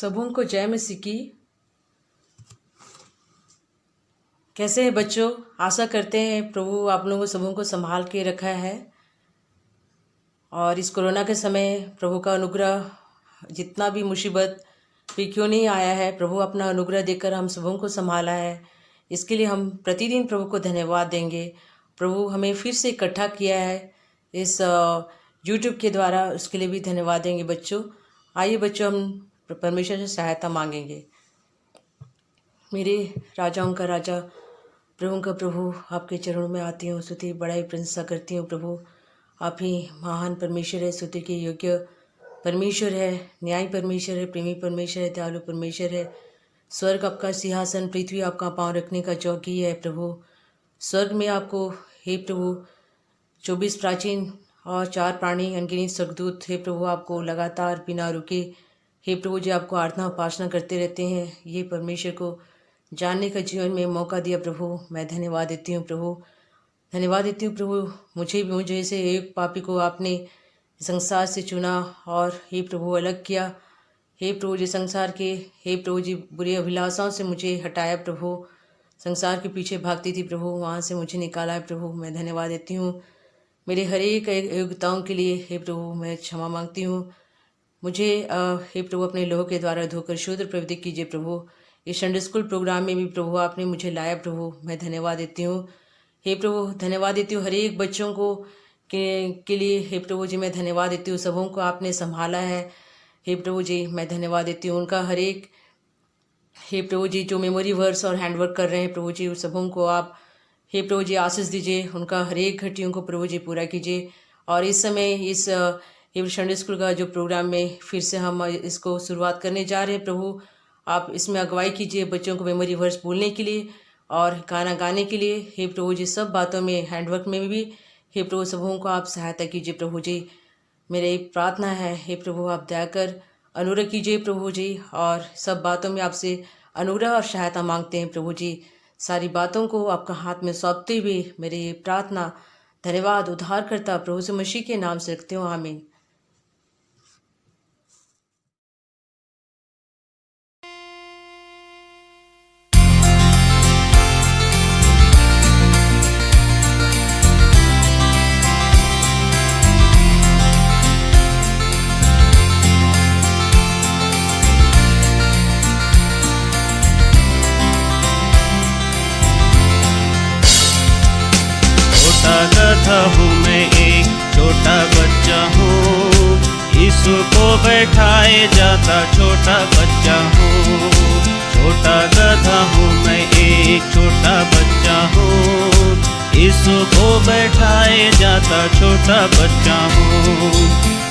सबों को जय मसीह की। कैसे हैं बच्चों? आशा करते हैं प्रभु आप लोगों को सबों को संभाल के रखा है और इस कोरोना के समय प्रभु का अनुग्रह जितना भी मुसीबत भी क्यों नहीं आया है, प्रभु अपना अनुग्रह देकर हम सबों को संभाला है। इसके लिए हम प्रतिदिन प्रभु को धन्यवाद देंगे। प्रभु हमें फिर से इकट्ठा किया है इस यूट्यूब के द्वारा, उसके लिए भी धन्यवाद देंगे बच्चों। आइए बच्चों, हम परमेश्वर से सहायता मांगेंगे। मेरे राजाओं का राजा, प्रभु का प्रभु, आपके चरणों में आती हूँ, स्तुति बड़ाई प्रशंसा करती हूँ। प्रभु आप ही महान परमेश्वर है, स्तुति के योग्य परमेश्वर है, न्याय परमेश्वर है, प्रेमी परमेश्वर है, दयालु परमेश्वर है। स्वर्ग आपका सिंहासन, पृथ्वी आपका पाँव रखने का चौकी है। प्रभु स्वर्ग में आपको हे प्रभु 24 प्राचीन और 4 प्राणी अनगिनत स्वर्गदूत हे प्रभु आपको लगातार बिना रुके हे प्रभु जी आपको आराधना उपासना करते रहते हैं। ये परमेश्वर को जानने का जीवन में मौका दिया प्रभु, मैं धन्यवाद देती हूँ प्रभु, धन्यवाद देती हूँ प्रभु। मुझे से एक पापी को आपने संसार से चुना और हे प्रभु अलग किया। हे प्रभु जी संसार के हे प्रभु जी बुरी अभिलाषाओं से मुझे हटाया प्रभु, संसार के पीछे भागती थी प्रभु, वहाँ से मुझे निकाला है प्रभु, मैं धन्यवाद देती हूँ। मेरे हर एक योग्यताओं के लिए हे प्रभु मैं क्षमा मांगती हूँ। मुझे हे प्रभु अपने लोह के द्वारा धोकर शुद्ध प्रवृत्ति कीजिए प्रभु। इस संडे स्कूल प्रोग्राम में भी प्रभु आपने मुझे लाया प्रभु, मैं धन्यवाद देती हूँ। हे प्रभु धन्यवाद देती हूँ हर एक बच्चों को के लिए हे प्रभु जी मैं धन्यवाद देती हूँ। सबों को आपने संभाला है हे प्रभु जी, मैं धन्यवाद देती हूँ। उनका हर एक हे प्रभु जी जो मेमोरी वर्स और हैंडवर्क कर रहे हैं प्रभु जी, उस सबों को आप हे प्रभु जी आशीष दीजिए, उनका हर एक घटियों को प्रभु जी पूरा कीजिए। और इस समय इस संडे स्कूल का जो प्रोग्राम में फिर से हम इसको शुरुआत करने जा रहे हैं प्रभु, आप इसमें अगुवाई कीजिए बच्चों को मेमोरी वर्स बोलने के लिए और गाना गाने के लिए हे प्रभु जी, सब बातों में हैंडवर्क में भी हे प्रभु सबों को आप सहायता कीजिए प्रभु जी। मेरी प्रार्थना है हे प्रभु आप दया कर अनुग्रह कीजिए प्रभु जी, और सब बातों में आपसे अनुग्रह और सहायता मांगते हैं प्रभु जी। सारी बातों को आपका हाथ में सौंपते हुए मेरी प्रार्थना धन्यवाद उद्धार करता प्रभु यीशु मसीह के नाम से रखते हो, आमीन। हूँ मैं एक छोटा बच्चा हूँ, यीशु को बैठाए जाता छोटा बच्चा हूँ। छोटा गधा हूँ मैं एक छोटा बच्चा हूँ, यीशु को बैठाए जाता छोटा बच्चा हूँ।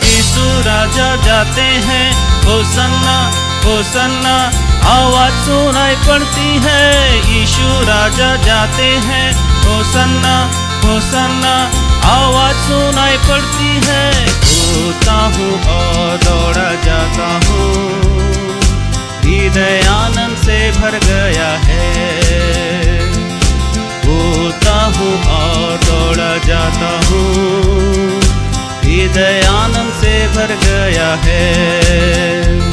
यीशु राजा जाते हैं होसन्ना होसन्ना, आवाज सुनाई पड़ती है। यीशु राजा जाते हैं होसन्ना होसन्ना, आवाज सुनाई पड़ती है। रोता हूँ और दौड़ा जाता हूँ, हृदय आनंद से भर गया है। रोता हूँ और दौड़ा जाता हूँ, हृदय आनंद से भर गया है।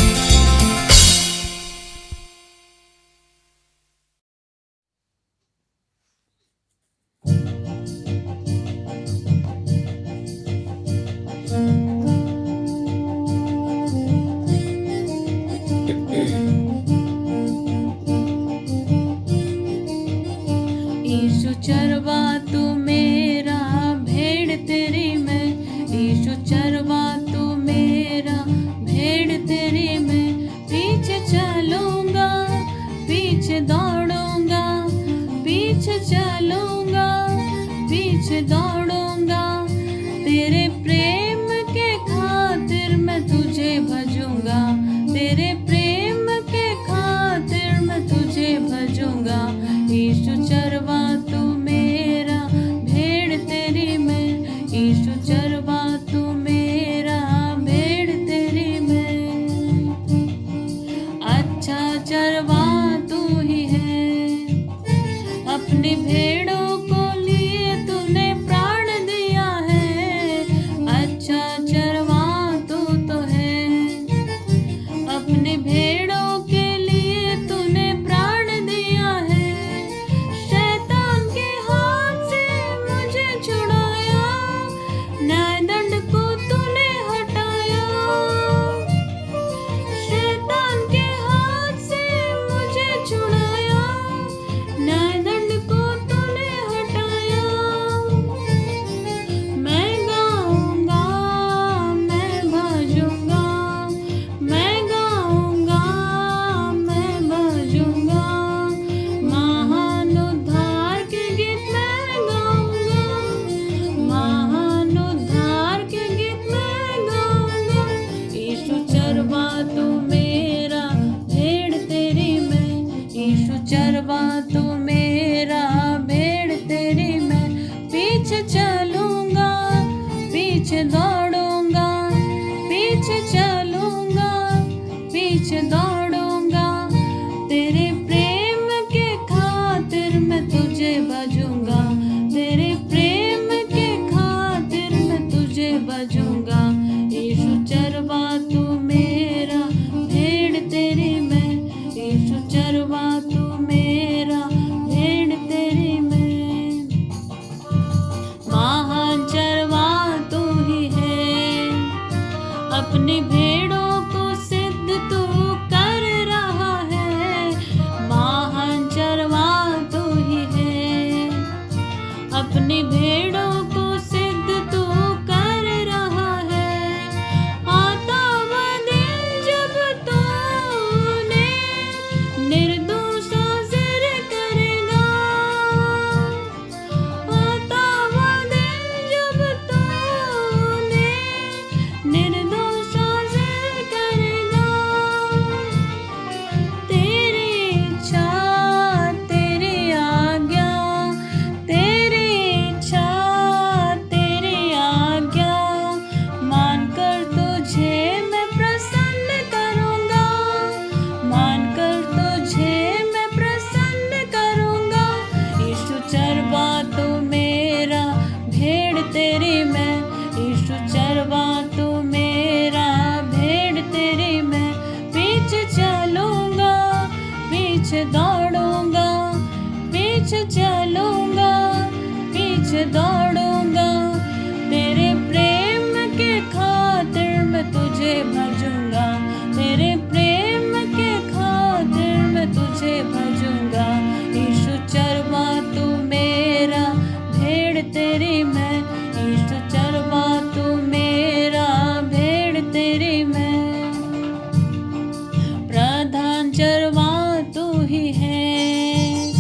यीशु चरवा तू मेरा, भेड़ तेरी मैं, यीशु चरवा तू मेरा, भेड़ तेरी भजूंगा। यीशु चरवा तू मेरा, भेड़ तेरी मैं। यीशु चरवा तू मेरा, भेड़ तेरी मैं। महान चरवा तू ही है, अपनी भेड़ों को सिद्ध तू कर रहा है। महान चरवा तू ही है, अपनी भेड़ों को सिद्ध तू कर रहा है। आता वो दिन जब तूने निर्दोष हाजिर करेगा। आता वो दिन जब तूने निर्दोष हाजिर करेगा। तेरी इच्छा तेरी आज्ञा, तेरी इच्छा तेरी आज्ञा मानकर तुझे मैं प्रसन्न करूंगा। मानकर तुझे मैं प्रसन्न करूंगा। यीशु चरवा तू मेरा, भेड़ तेरी मैं। यीशु चरवा तू मेरा, भेड़ तेरी मैं। पीछे चलूंगा, पीछे दौड़ूंगा, पीछे चलूंगा, पीछे दौड़ूंगा। तेरे प्रेम के खातिर मैं तुझे भजूंगा। तेरे प्रेम के खातिर मैं तुझे भजूंगा। यीशु चरवा तू मेरा, भेड़ तेरी मैं। यीशु चरवा तू मेरा, भेड़ तेरी मैं। प्रधान चरवा तू ही है,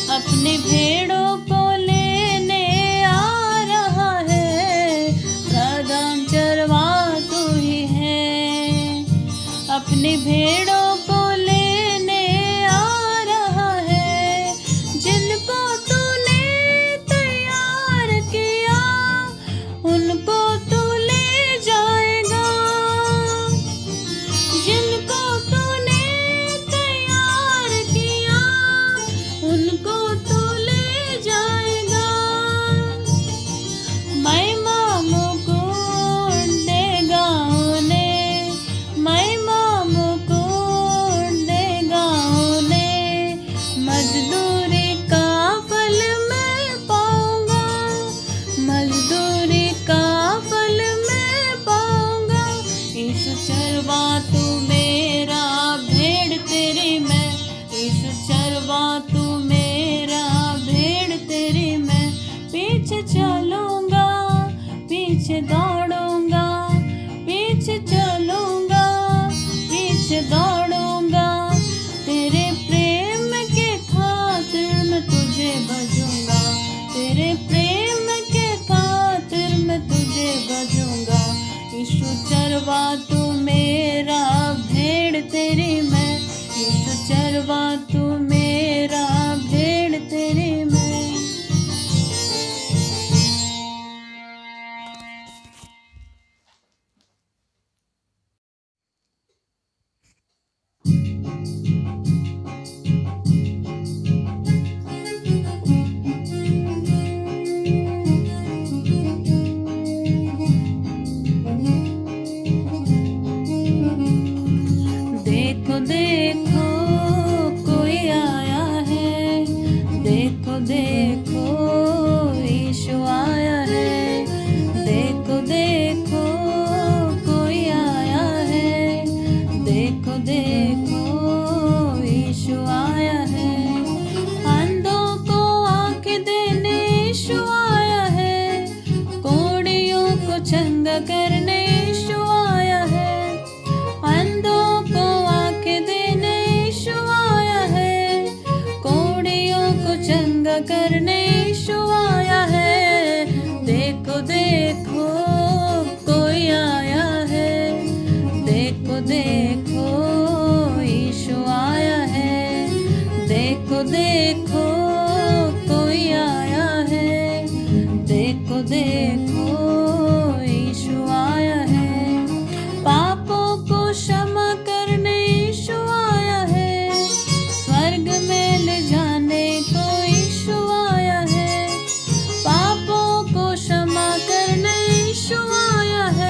अपनी भेड़ों को लेने आ रहा है। प्रधान चरवा तू ही है, अपनी भेड़ों को लेने आ रहा है। जिनको तूने तैयार किया, उनको तू ले जाएगा। जिनको तूने तैयार किया, उनको तू ले जाएगा। महिमा मुकुट देगा उन्हें, महिमा मुकुट देगा उन्हें। मजदूरी का फल मैं पाऊंगा, मजदूरी का फल मैं पाऊंगा। यीशु चरवा तू मेरा, भेड़ तेरी मैं। यीशु चरवा तू मेरा, भेड़ तेरी मैं। पीछे चलूंगा, पीछे दौड़ूंगा, पीछे चलूंगा, पीछे दौड़ूंगा। तेरे प्रेम के खातिर मैं तुझे भजूंगा। तेरे प्रेम के खातिर मैं तुझे भजूंगा। यीशु चरवा तू मेरा, भेड़ तेरी मैं। यीशु चरवा तू मेरा, भेड़ तेरी मैं। देखो देखो कोई आया है, देखो देखो यीशु आया है। देखो देखो कोई आया है, देखो देखो यीशु आया है। अंधों को आँखें देने यीशु आया है, कोढ़ियों को चंगा करने यीशु आया है। अंधों को आँखें देने यीशु आया है, कोढ़ियों को चंगा करने यीशु आया है। देखो देखो कोई आया है, देखो देखो यीशु आया है। देखो देखो कोई आया है, देखो देखो यीशु आया है। पापों को क्षमा करने यीशु आया है, स्वर्ग में ले जाने को यीशु आया है। पापों को क्षमा करने यीशु आया है,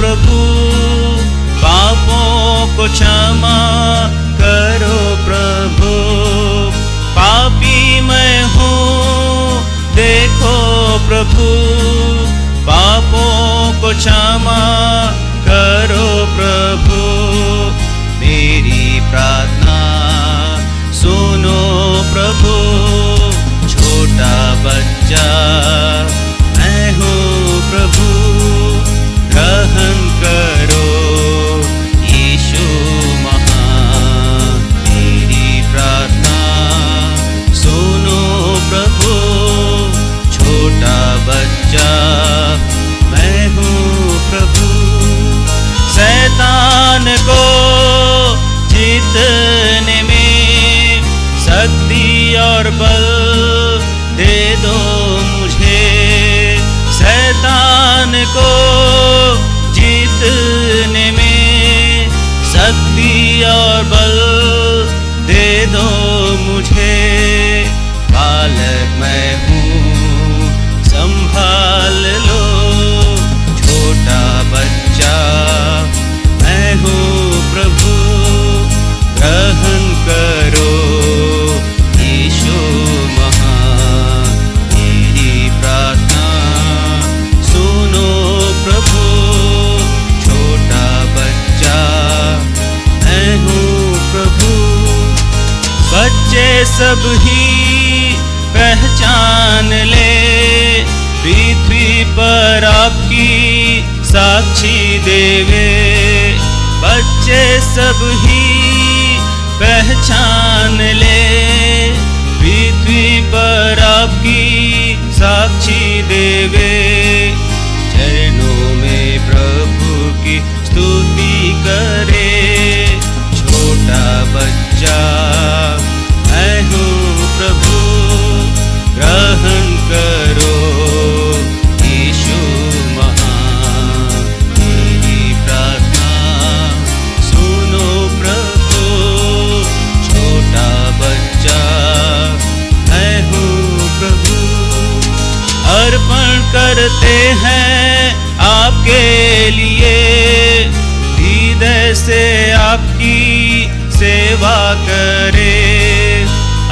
प्रभु, पापों को क्षमा करो प्रभु। पापी मैं हूँ देखो प्रभु, पापों को क्षमा करो प्रभु। मेरी प्रार्थना सुनो प्रभु, छोटा बच्चा मैं हूँ प्रभु, ग्रहण करो यीशु महान। मेरी प्रार्थना सुनो प्रभु, छोटा बच्चा मैं हूँ प्रभु। शैतान को जीतने में शक्ति और बल दे दो मुझे। शैतान को जीतने में शक्ति और बल दे दो मुझे। बालक मैं हूँ संभाल लो, छोटा बच्चा मैं हूँ प्रभु, ग्रहण करो यीशु महान। मेरी प्रार्थना सुनो प्रभु, छोटा बच्चा मैं हूँ प्रभु। बच्चे सब ही पहचान ले, पृथ्वी पर आपकी साक्षी देवे। बच्चे सब ही पहचान ले, पृथ्वी पर आपकी साक्षी देवे। चरणों में प्रभु की स्तुति करे, छोटा बच्चा मैं हूँ प्रभु, ग्रहण करो यीशु महान। मेरी प्रार्थना सुनो प्रभु, छोटा बच्चा मैं हूँ प्रभु। अर्पण करते हैं आपके लिए, हृदय से आपकी सेवा करे।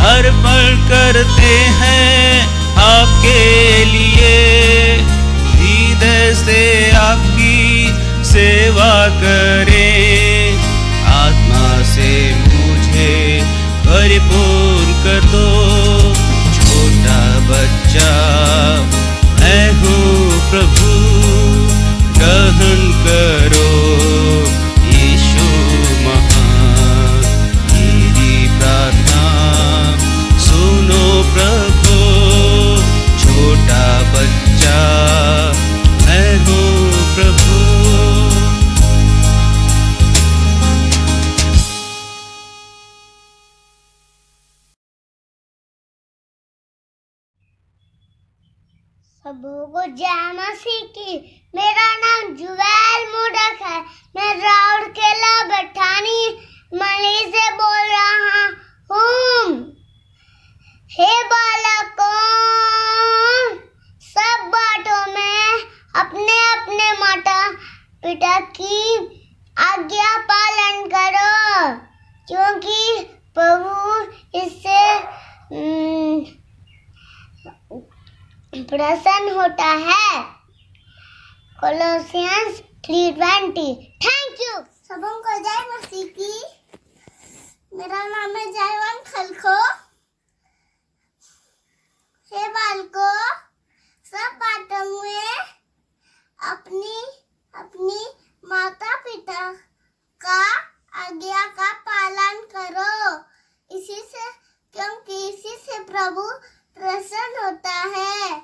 अर्पण करते हैं आपके लिए, हृदय से आपकी सेवा करे। आत्मा से मुझे परिपूर्ण कर दो, छोटा बच्चा मैं हूँ प्रभु, ग्रहण करो यीशु महान। मेरी प्रार्थना सुनो प्रभु, छोटा बच्चा मैं हूँ प्रभु। सबों को जय मसीह की। मेरा नाम जुवेल मोडक है। मैं राउरकेला बठानी मनी से बोल रहा हूँ। हे बालकों, सब बातों में अपने अपने माता पिता की आज्ञा पालन करो, क्योंकि प्रभु इससे प्रसन्न होता है। कोलोसियंस 3:20। Thank you. सबों को जय मसीह की। मेरा नाम है जयवंत खलखो। हे बालकों, सब बातों में अपनी माता पिता का आज्ञा का पालन करो, क्योंकि इसी से प्रभु प्रसन्न होता है।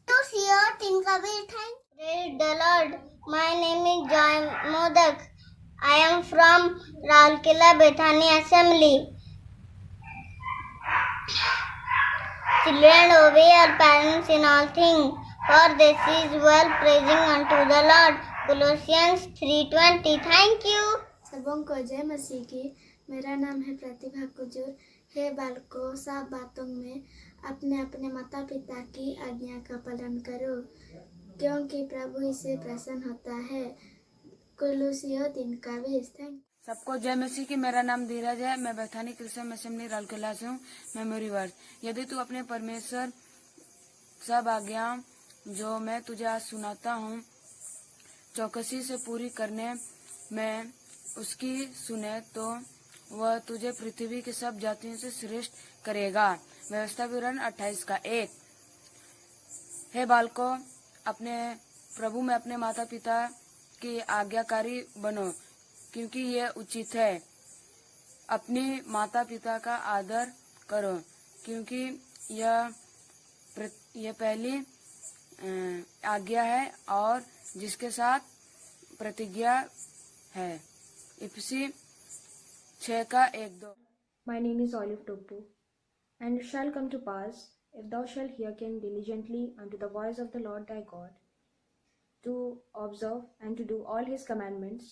To see your Tinkabir, praise the Lord. My name is Joy Modak. I am from Raulkela Bethany Assembly. Children, obey your parents in all things, for this is well pleasing unto the Lord. Colossians 3:20. Thank you. सबों को जय मसीह की। मेरा नाम है प्रतिभा कुजूर। हे बालकों, सब बातों में अपने अपने माता पिता की आज्ञा का पालन करो, क्योंकि प्रभु इससे प्रसन्न होता है। कुलूसियों 3:20। थैंक सबको जय मसीह की। मेरा नाम धीरज है। मैं बैथानी क्रिश्चियन असेंबली राउरकेला से हूँ। Memory word. यदि तू अपने परमेश्वर सब आज्ञा जो मैं तुझे आज सुनाता हूँ चौकसी से पूरी करने में उसकी सुने तो वह तुझे पृथ्वी की सब जातियों से श्रेष्ठ करेगा। व्यवस्था विवरण 28:1। हे बालकों, अपने प्रभु में अपने माता पिता की आज्ञाकारी बनो, क्योंकि ये उचित है। अपने माता पिता का आदर करो, क्योंकि यह पहली आज्ञा है और जिसके साथ प्रतिज्ञा है। इफिसी 6:1-2। My name is Olive Topu. And it shall come to pass, if thou shalt hearken diligently unto the voice of the Lord thy God, to observe and to do all his commandments,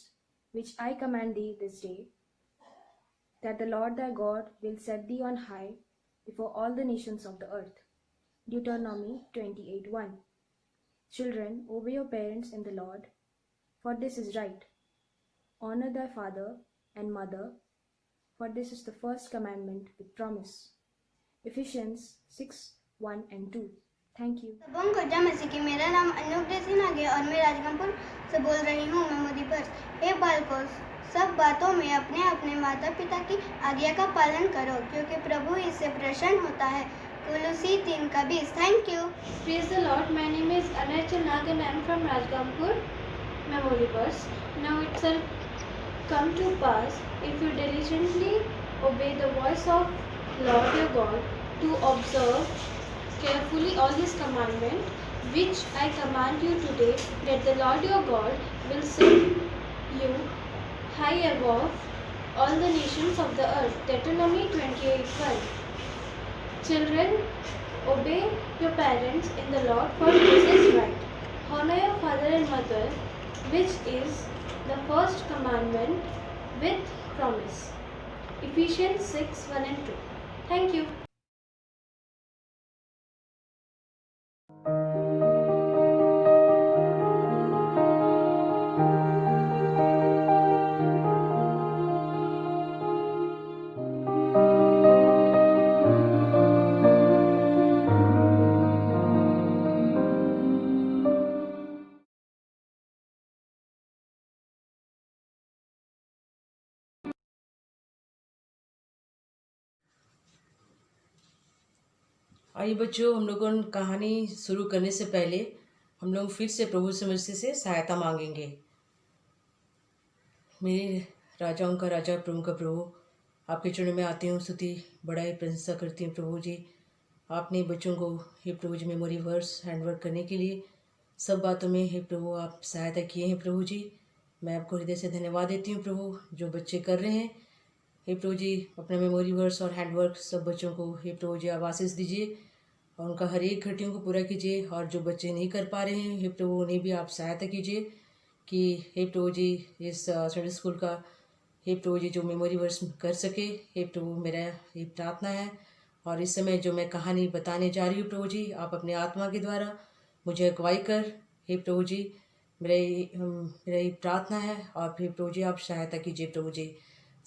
which I command thee this day, that the Lord thy God will set thee on high before all the nations of the earth. Deuteronomy 28:1. Children, obey your parents in the Lord, for this is right. Honor thy father and mother, for this is the first commandment with promise. Ephesians 6:1-2. Thank you. सबों को जय मसीह की। मेरा नाम अनुग्रह सिंह नागे और मैं राजगंजपुर से बोल रही हूँ। Memory verse. हे बालकों, सब बातों में अपने अपने माता पिता की आज्ञा का पालन करो, क्योंकि प्रभु इससे प्रसन्न होता है। कुलूसी 3:20। Thank you. Praise the Lord. My name is Anarcha Nag and I am from Rajgampur. Memory verse. Now it shall come to pass, if you diligently obey the voice of Lord your God, to observe carefully all his commandments, which I command you today, that the Lord your God will set you high above all the nations of the earth. Deuteronomy 28:1. Children, obey your parents in the Lord, for this is right. Honor your father and mother, which is the first commandment with promise. Ephesians 6:1-2. Thank you. आइए बच्चों, हम लोगों ने कहानी शुरू करने से पहले हम लोग फिर से प्रभु से मसीह से सहायता मांगेंगे। मेरे राजाओं का राजा, प्रभु का प्रभु, आपके चरणों में आती हूँ, स्तुति बड़ाई प्रशंसा करती हूँ प्रभु जी। आपने बच्चों को हे प्रभु जी मेमोरी वर्स हैंडवर्क करने के लिए सब बातों में हे प्रभु आप सहायता किए हैं प्रभु जी। मैं आपको हृदय से धन्यवाद देती हूँ प्रभु। जो बच्चे कर रहे हैं हे प्रभु जी अपना मेमोरी वर्स और हैंडवर्क, सब बच्चों को हे प्रभु जी आप आशीष दीजिए और उनका हर एक घटियों को पूरा कीजिए। और जो बच्चे नहीं कर पा रहे हैं हे प्रभु उन्हें भी आप सहायता कीजिए कि हे प्रभु जी इस संडे स्कूल का हे प्रभु जी जो मेमोरी वर्स कर सके। हे प्रभु मेरा ये प्रार्थना है। और इस समय जो मैं कहानी बताने जा रही हूँ प्रभु जी, आप अपने आत्मा के द्वारा मुझे अगुवाई कर हे प्रभु जी, मेरा ये प्रार्थना है। और फिर प्रभु जी आप सहायता कीजिए प्रभु जी।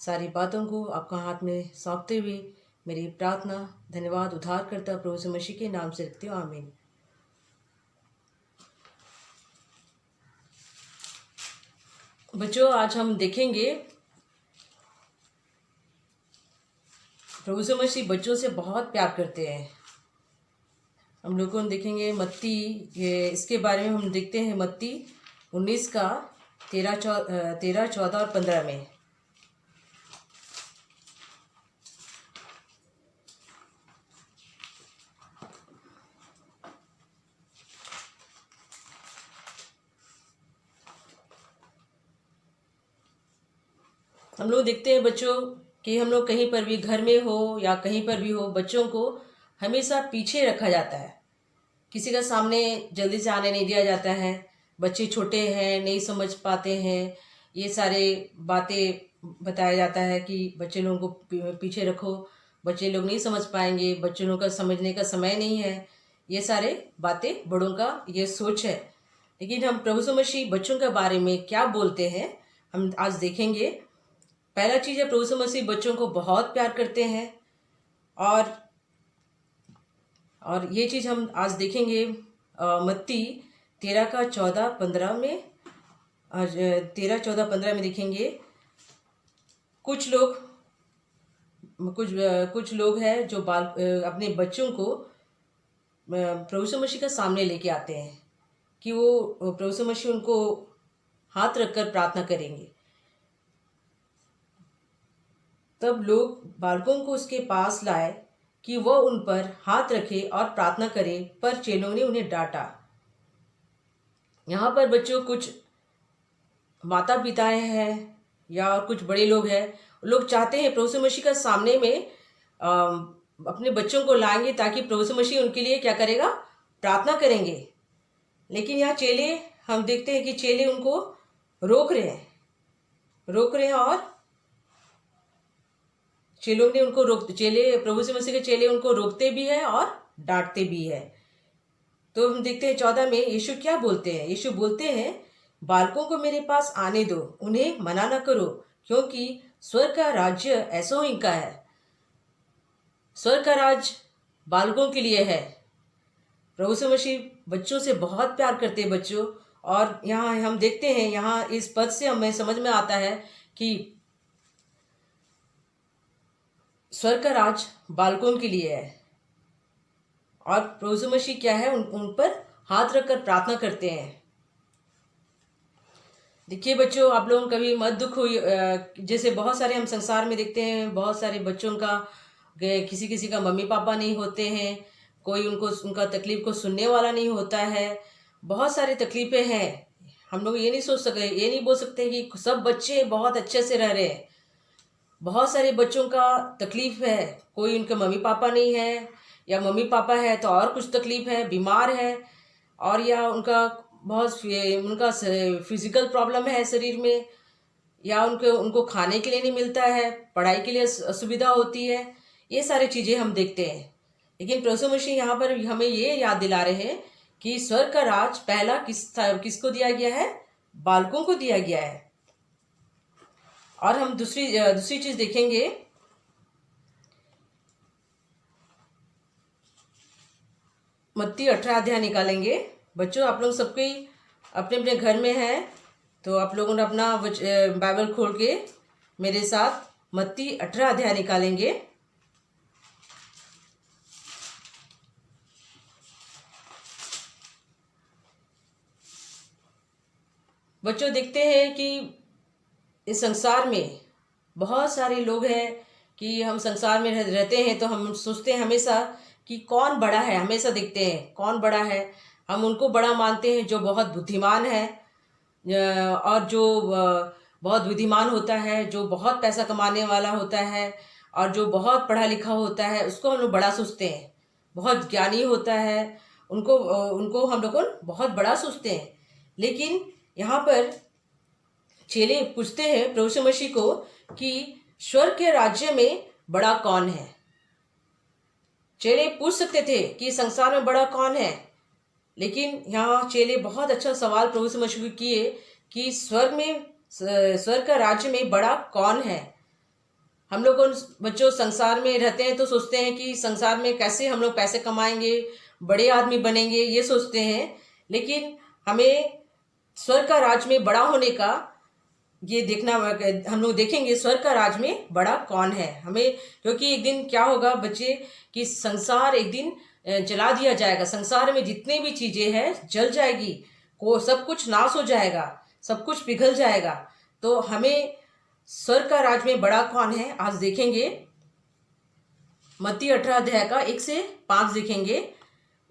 सारी बातों को आपका हाथ में सौंपते हुए मेरी प्रार्थना धन्यवाद उद्धार करता प्रभु यीशु मसीह के नाम से रखती हूँ, आमीन। बच्चों, आज हम देखेंगे प्रभु यीशु मसीह बच्चों से बहुत प्यार करते हैं। हम लोगों को देखेंगे मत्ती, ये इसके बारे में हम देखते हैं मत्ती 19:13, 14 और 15 में। हम लोग देखते हैं बच्चों कि हम लोग कहीं पर भी घर में हो या कहीं पर भी हो, बच्चों को हमेशा पीछे रखा जाता है। किसी का सामने जल्दी से आने नहीं दिया जाता है। बच्चे छोटे हैं, नहीं समझ पाते हैं, ये सारे बातें बताया जाता है कि बच्चे लोगों को पीछे रखो, बच्चे लोग नहीं समझ पाएंगे, बच्चों लोगों का समझने का समय नहीं है। ये सारे बातें बड़ों का ये सोच है। लेकिन हम प्रभु यीशु मसीह बच्चों के बारे में क्या बोलते हैं हम आज देखेंगे। पहला चीज़ है, प्रभु यीशु मसीह बच्चों को बहुत प्यार करते हैं। और ये चीज़ हम आज देखेंगे मत्ती 13:14-15 में। और 13-14-15 में देखेंगे कुछ लोग हैं जो अपने बच्चों को प्रभु यीशु मसीह का सामने लेके आते हैं कि वो प्रभु यीशु मसीह उनको हाथ रखकर प्रार्थना करेंगे। तब लोग बालकों को उसके पास लाए कि वह उन पर हाथ रखे और प्रार्थना करे, पर चेलों ने उन्हें डांटा। यहाँ पर बच्चों कुछ माता पिता हैं या कुछ बड़े लोग हैं, लोग चाहते हैं प्रभु यीशु मसीह का सामने में अपने बच्चों को लाएंगे ताकि प्रभु यीशु मसीह उनके लिए क्या करेगा, प्रार्थना करेंगे। लेकिन यहाँ चेले, हम देखते हैं कि चेले उनको रोक रहे हैं और प्रभु यीशु मसीह के चेले उनको रोकते भी है और डांटते भी है। तो हम देखते हैं 14 में यीशु क्या बोलते हैं। यीशु बोलते हैं, बालकों को मेरे पास आने दो, उन्हें मना न करो, क्योंकि स्वर्ग का राज्य ऐसों ही का है। स्वर्ग का राज बालकों के लिए है। प्रभु यीशु मसीह बच्चों से बहुत प्यार करते हैं बच्चों। और यहाँ हम देखते हैं, यहाँ इस पद से हमें समझ में आता है कि स्वर्ग का राज बालकों के लिए है। और प्रभु यीशु मसीह क्या है, उन पर हाथ रखकर प्रार्थना करते हैं। देखिए बच्चों, आप लोगों को कभी मत दुख हुई, जैसे बहुत सारे हम संसार में देखते हैं, बहुत सारे बच्चों का किसी का मम्मी पापा नहीं होते हैं, कोई उनका तकलीफ को सुनने वाला नहीं होता है। बहुत सारी तकलीफें हैं। हम लोग ये नहीं बोल सकते कि सब बच्चे बहुत अच्छे से रह रहे हैं। बहुत सारे बच्चों का तकलीफ है, कोई उनके मम्मी पापा नहीं है, या मम्मी पापा है तो और कुछ तकलीफ है, बीमार है, और या उनका फिजिकल प्रॉब्लम है शरीर में, या उनको खाने के लिए नहीं मिलता है, पढ़ाई के लिए असुविधा होती है। ये सारी चीज़ें हम देखते हैं। लेकिन प्रभु यीशु मसीह यहाँ पर हमें ये याद दिला रहे हैं कि स्वर्ग का राज पहला किसको दिया गया है, बालकों को दिया गया है। और हम दूसरी चीज देखेंगे, मत्ती 18 अध्याय निकालेंगे। बच्चों, आप लोग सबके अपने अपने घर में हैं, तो आप लोगों ने अपना बाइबल खोल के मेरे साथ मत्ती 18 अध्याय निकालेंगे। बच्चों, देखते हैं कि इस संसार में बहुत सारे लोग हैं कि हम संसार में रहते हैं, तो हम सोचते हैं हमेशा कि कौन बड़ा है। हमेशा देखते हैं कौन बड़ा है, हम उनको बड़ा मानते हैं जो बहुत बुद्धिमान है, और जो बहुत बुद्धिमान होता है, जो बहुत पैसा कमाने वाला होता है, और जो बहुत पढ़ा लिखा होता है, उसको हम लोग बड़ा सोचते हैं। बहुत ज्ञानी होता है, उनको हम लोग बहुत बड़ा सोचते हैं। लेकिन यहाँ पर चेले पूछते हैं प्रभु यीशु मसीह को कि स्वर्ग के राज्य में बड़ा कौन है। चेले पूछ सकते थे कि संसार में बड़ा कौन है, लेकिन यहाँ चेले बहुत अच्छा सवाल प्रभु यीशु मसीह को किए कि स्वर्ग का राज्य में बड़ा कौन है। हम लोग बच्चों संसार में रहते हैं तो सोचते हैं कि संसार में कैसे हम लोग पैसे कमाएंगे, बड़े आदमी बनेंगे, ये सोचते हैं। लेकिन हमें स्वर्ग का राज्य में बड़ा होने का ये देखना, हम लोग देखेंगे स्वर्ग का राज्य में बड़ा कौन है हमें। क्योंकि एक दिन क्या होगा बच्चे, कि संसार एक दिन जला दिया जाएगा। संसार में जितने भी चीजें हैं जल जाएगी, सब कुछ नाश हो जाएगा, सब कुछ पिघल जाएगा। तो हमें स्वर्ग का राज्य में बड़ा कौन है आज देखेंगे। मत्ती 18 अध्याय का 1 से 5 देखेंगे।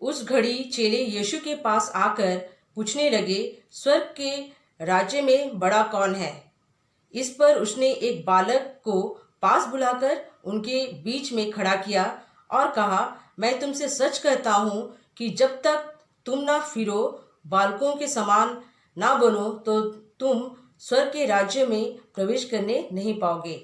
उस घड़ी चेले यीशु के पास आकर पूछने लगे, स्वर्ग के राज्य में बड़ा कौन है। इस पर उसने एक बालक को पास बुलाकर उनके बीच में खड़ा किया और कहा, मैं तुमसे सच कहता हूँ कि जब तक तुम ना फिरो, बालकों के समान ना बनो, तो तुम स्वर्ग के राज्य में प्रवेश करने नहीं पाओगे।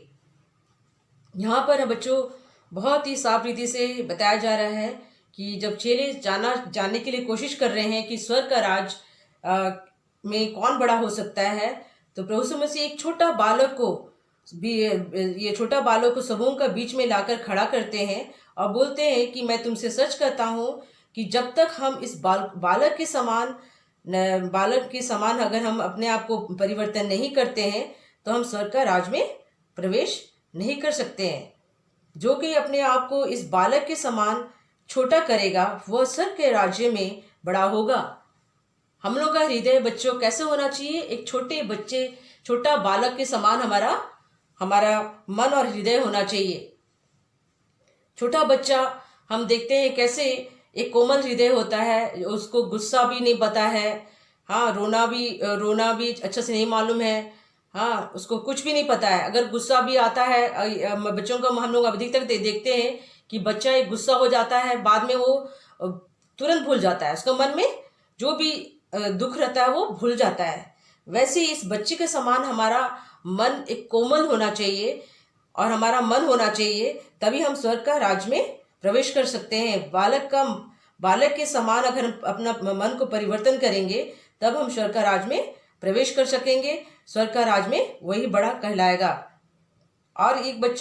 यहाँ पर बच्चों बहुत ही साफ रीति से बताया जा रहा है कि जब चेले जानने के लिए कोशिश कर रहे हैं कि स्वर्ग का राज में कौन बड़ा हो सकता है? तो प्रभु यीशु मसीह एक छोटा बालक को भी, ये छोटा बालक को सबों का बीच में लाकर खड़ा करते हैं और बोलते हैं कि मैं तुमसे सच कहता हूँ कि जब तक हम इस बालक के समान अगर हम अपने आप को परिवर्तन नहीं करते हैं तो हम स्वर्ग का राज में प्रवेश नहीं कर सकते हैं। जो कि अपने आप को इस बालक के समान छोटा करेगा वह स्वर्ग के राज्य में बड़ा होगा। हम लोग का हृदय बच्चों कैसे होना चाहिए? एक छोटे बच्चे, छोटा बालक के समान हमारा मन और हृदय होना चाहिए। छोटा बच्चा हम देखते हैं कैसे एक कोमल हृदय होता है, उसको गुस्सा भी नहीं पता है, हाँ रोना भी अच्छे से नहीं मालूम है, हाँ उसको कुछ भी नहीं पता है। अगर गुस्सा भी आता है, बच्चों को हम लोग अधिकतर देखते हैं कि बच्चा एक गुस्सा हो जाता है, बाद में वो तुरंत भूल जाता है, उसका मन में जो भी दुख रहता है वो भूल जाता है। वैसे इस बच्चे के समान हमारा मन एक कोमल होना चाहिए और हमारा मन होना चाहिए, तभी हम स्वर्ग का राज में प्रवेश कर सकते हैं। बालक के समान अगर हम अपना मन को परिवर्तन करेंगे तब हम स्वर्ग का राज में प्रवेश कर सकेंगे। स्वर्ग का राज में वही बड़ा कहलाएगा। और एक बात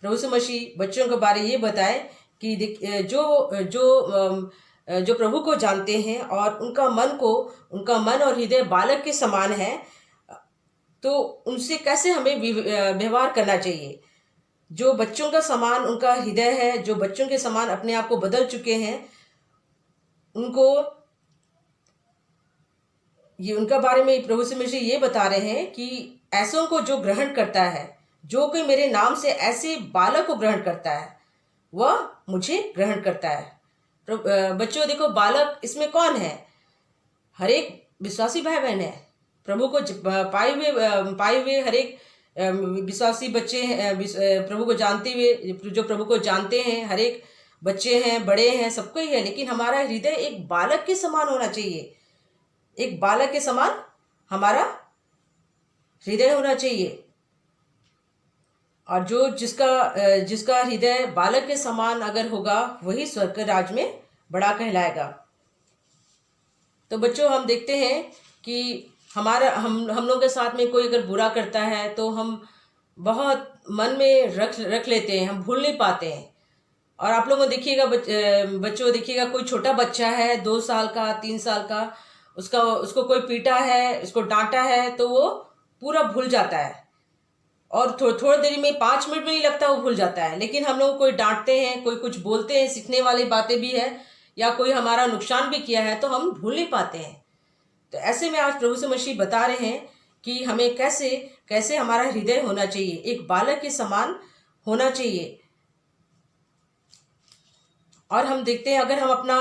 प्रभु यीशु मसीह बच्चों के बारे ये बताए कि जो प्रभु को जानते हैं और उनका मन और हृदय बालक के समान है, तो उनसे कैसे हमें व्यवहार करना चाहिए। जो बच्चों का समान उनका हृदय है, जो बच्चों के समान अपने आप को बदल चुके हैं, उनका बारे में प्रभु यीशु मसीह ये बता रहे हैं कि ऐसों को जो ग्रहण करता है, जो कोई मेरे नाम से ऐसे बालक को ग्रहण करता है वह मुझे ग्रहण करता है। बच्चों देखो, बालक इसमें कौन है? हर एक विश्वासी भाई बहन है। प्रभु को पाए हुए हर एक विश्वासी बच्चे हैं, प्रभु को जानते हुए, जो प्रभु को जानते हैं, हर एक बच्चे हैं, बड़े हैं, सबको ही है। लेकिन हमारा हृदय एक बालक के समान होना चाहिए। एक बालक के समान हमारा हृदय होना चाहिए। और जिसका हृदय बालक के समान अगर होगा वही स्वर्ग के राज में बड़ा कहलाएगा। तो बच्चों, हम देखते हैं कि हम लोग के साथ में कोई अगर बुरा करता है तो हम बहुत मन में रख लेते हैं, हम भूल नहीं पाते हैं। और आप लोगों को देखिएगा बच्चों, देखिएगा कोई छोटा बच्चा है 2 साल का, 3 साल का, उसको कोई पीटा है, उसको डांटा है तो वो पूरा भूल जाता है और थोड़ी देरी में 5 मिनट भी नहीं लगता वो भूल जाता है। लेकिन हम लोग कोई डांटते हैं, कोई कुछ बोलते हैं, सीखने वाली बातें भी है, या कोई हमारा नुकसान भी किया है तो हम भूल नहीं पाते हैं। तो ऐसे में आज प्रभु यीशु मसीह बता रहे हैं कि हमें कैसे हमारा हृदय होना चाहिए, एक बालक के समान होना चाहिए। और हम देखते हैं अगर हम अपना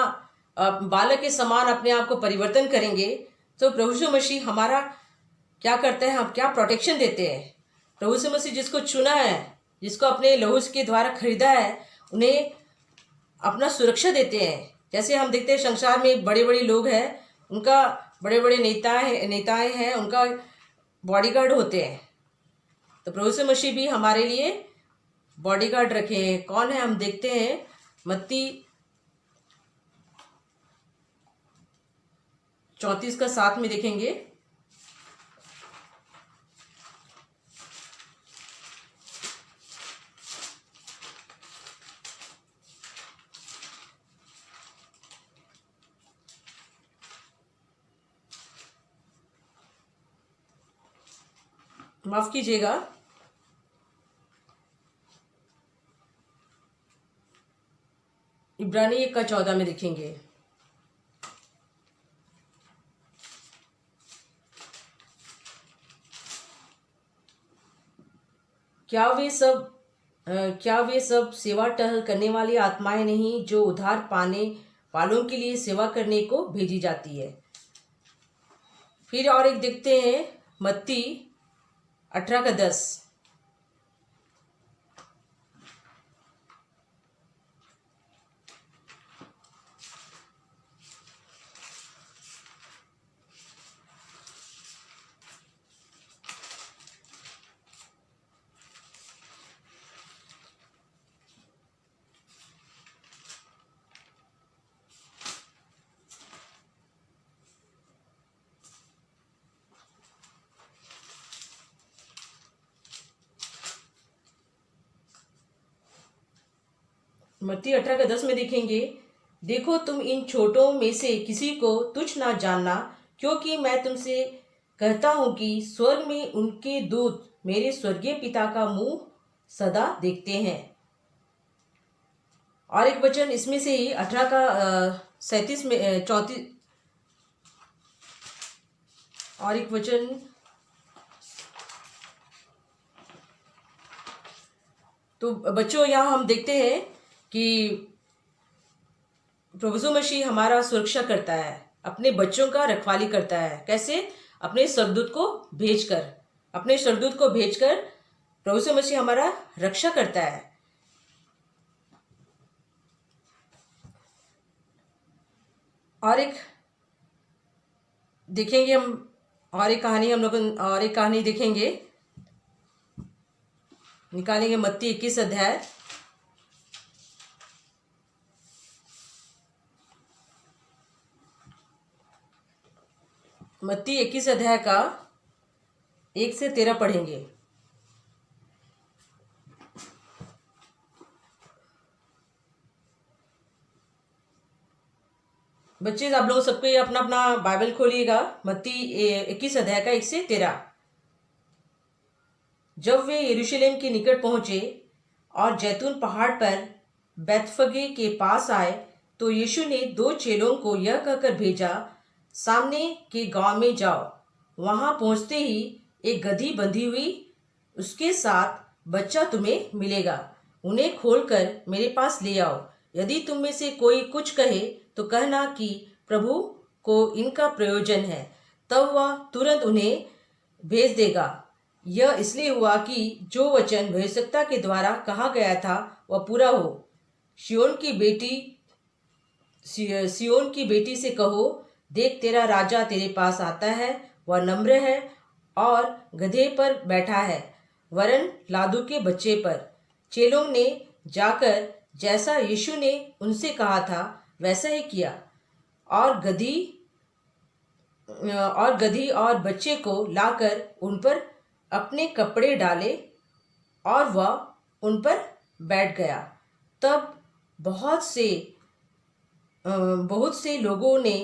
बालक के समान अपने आप को परिवर्तन करेंगे तो प्रभु यीशु मसीह हमारा क्या करते हैं, हम क्या प्रोटेक्शन देते हैं। प्रभु यीशु मसीह जिसको चुना है, जिसको अपने लहू के द्वारा खरीदा है, उन्हें अपना सुरक्षा देते हैं। जैसे हम देखते हैं संसार में बड़े बड़े लोग हैं, उनका बड़े बड़े नेताएं हैं, उनका बॉडीगार्ड होते हैं। तो प्रभु यीशु मसीह भी हमारे लिए बॉडीगार्ड रखे हैं। कौन है? हम देखते हैं मत्ती 34:7 में देखेंगे। माफ कीजिएगा, इब्रानी 1:14 में देखेंगे। क्या वे सब सेवा टहल करने वाली आत्माएं नहीं जो उधार पाने वालों के लिए सेवा करने को भेजी जाती है। फिर और एक देखते हैं मत्ती 18:10। मत्ती 18:10 में देखेंगे, देखो तुम इन छोटों में से किसी को तुच्छ ना जानना, क्योंकि मैं तुमसे कहता हूँ कि स्वर्ग में उनके दूत मेरे स्वर्गीय पिता का मुंह सदा देखते हैं। और एक वचन इसमें से ही 18:37 में 34 और एक वचन तो बच्चों यहाँ हम देखते हैं कि प्रभु यीशु मसीह हमारा सुरक्षा करता है, अपने बच्चों का रखवाली करता है। कैसे? अपने स्वर्गदूत को भेजकर प्रभु यीशु मसीह हमारा रक्षा करता है। और एक देखेंगे हम और एक कहानी देखेंगे, निकालेंगे मत्ती 21 अध्याय। मत्ती 21 अध्याय का 1 से 13 पढ़ेंगे। बच्चे आप लोग सबको अपना अपना बाइबल खोलिएगा, मत्ती 21 अध्याय का 1 से 13। जब वे यरूशलेम के निकट पहुंचे और जैतून पहाड़ पर बैतफगे के पास आए, तो यीशु ने 2 चेलों को यह कहकर भेजा, सामने के गांव में जाओ। वहां पहुंचते ही एक गधी बंधी हुई, उसके साथ बच्चा तुम्हें मिलेगा। उन्हें खोलकर मेरे पास ले आओ। यदि तुम में से कोई कुछ कहे तो कहना कि प्रभु को इनका प्रयोजन है, तब वह तुरंत उन्हें भेज देगा। यह इसलिए हुआ कि जो वचन भविष्यवक्ता के द्वारा कहा गया था वह पूरा हो। सिय्योन की बेटी से कहो, देख तेरा राजा तेरे पास आता है, वह नम्र है और गधे पर बैठा है, वरन लादू के बच्चे पर। चेलों ने जाकर जैसा यीशु ने उनसे कहा था वैसा ही किया, और गधी और बच्चे को लाकर उन पर अपने कपड़े डाले और वह उन पर बैठ गया। तब बहुत से लोगों ने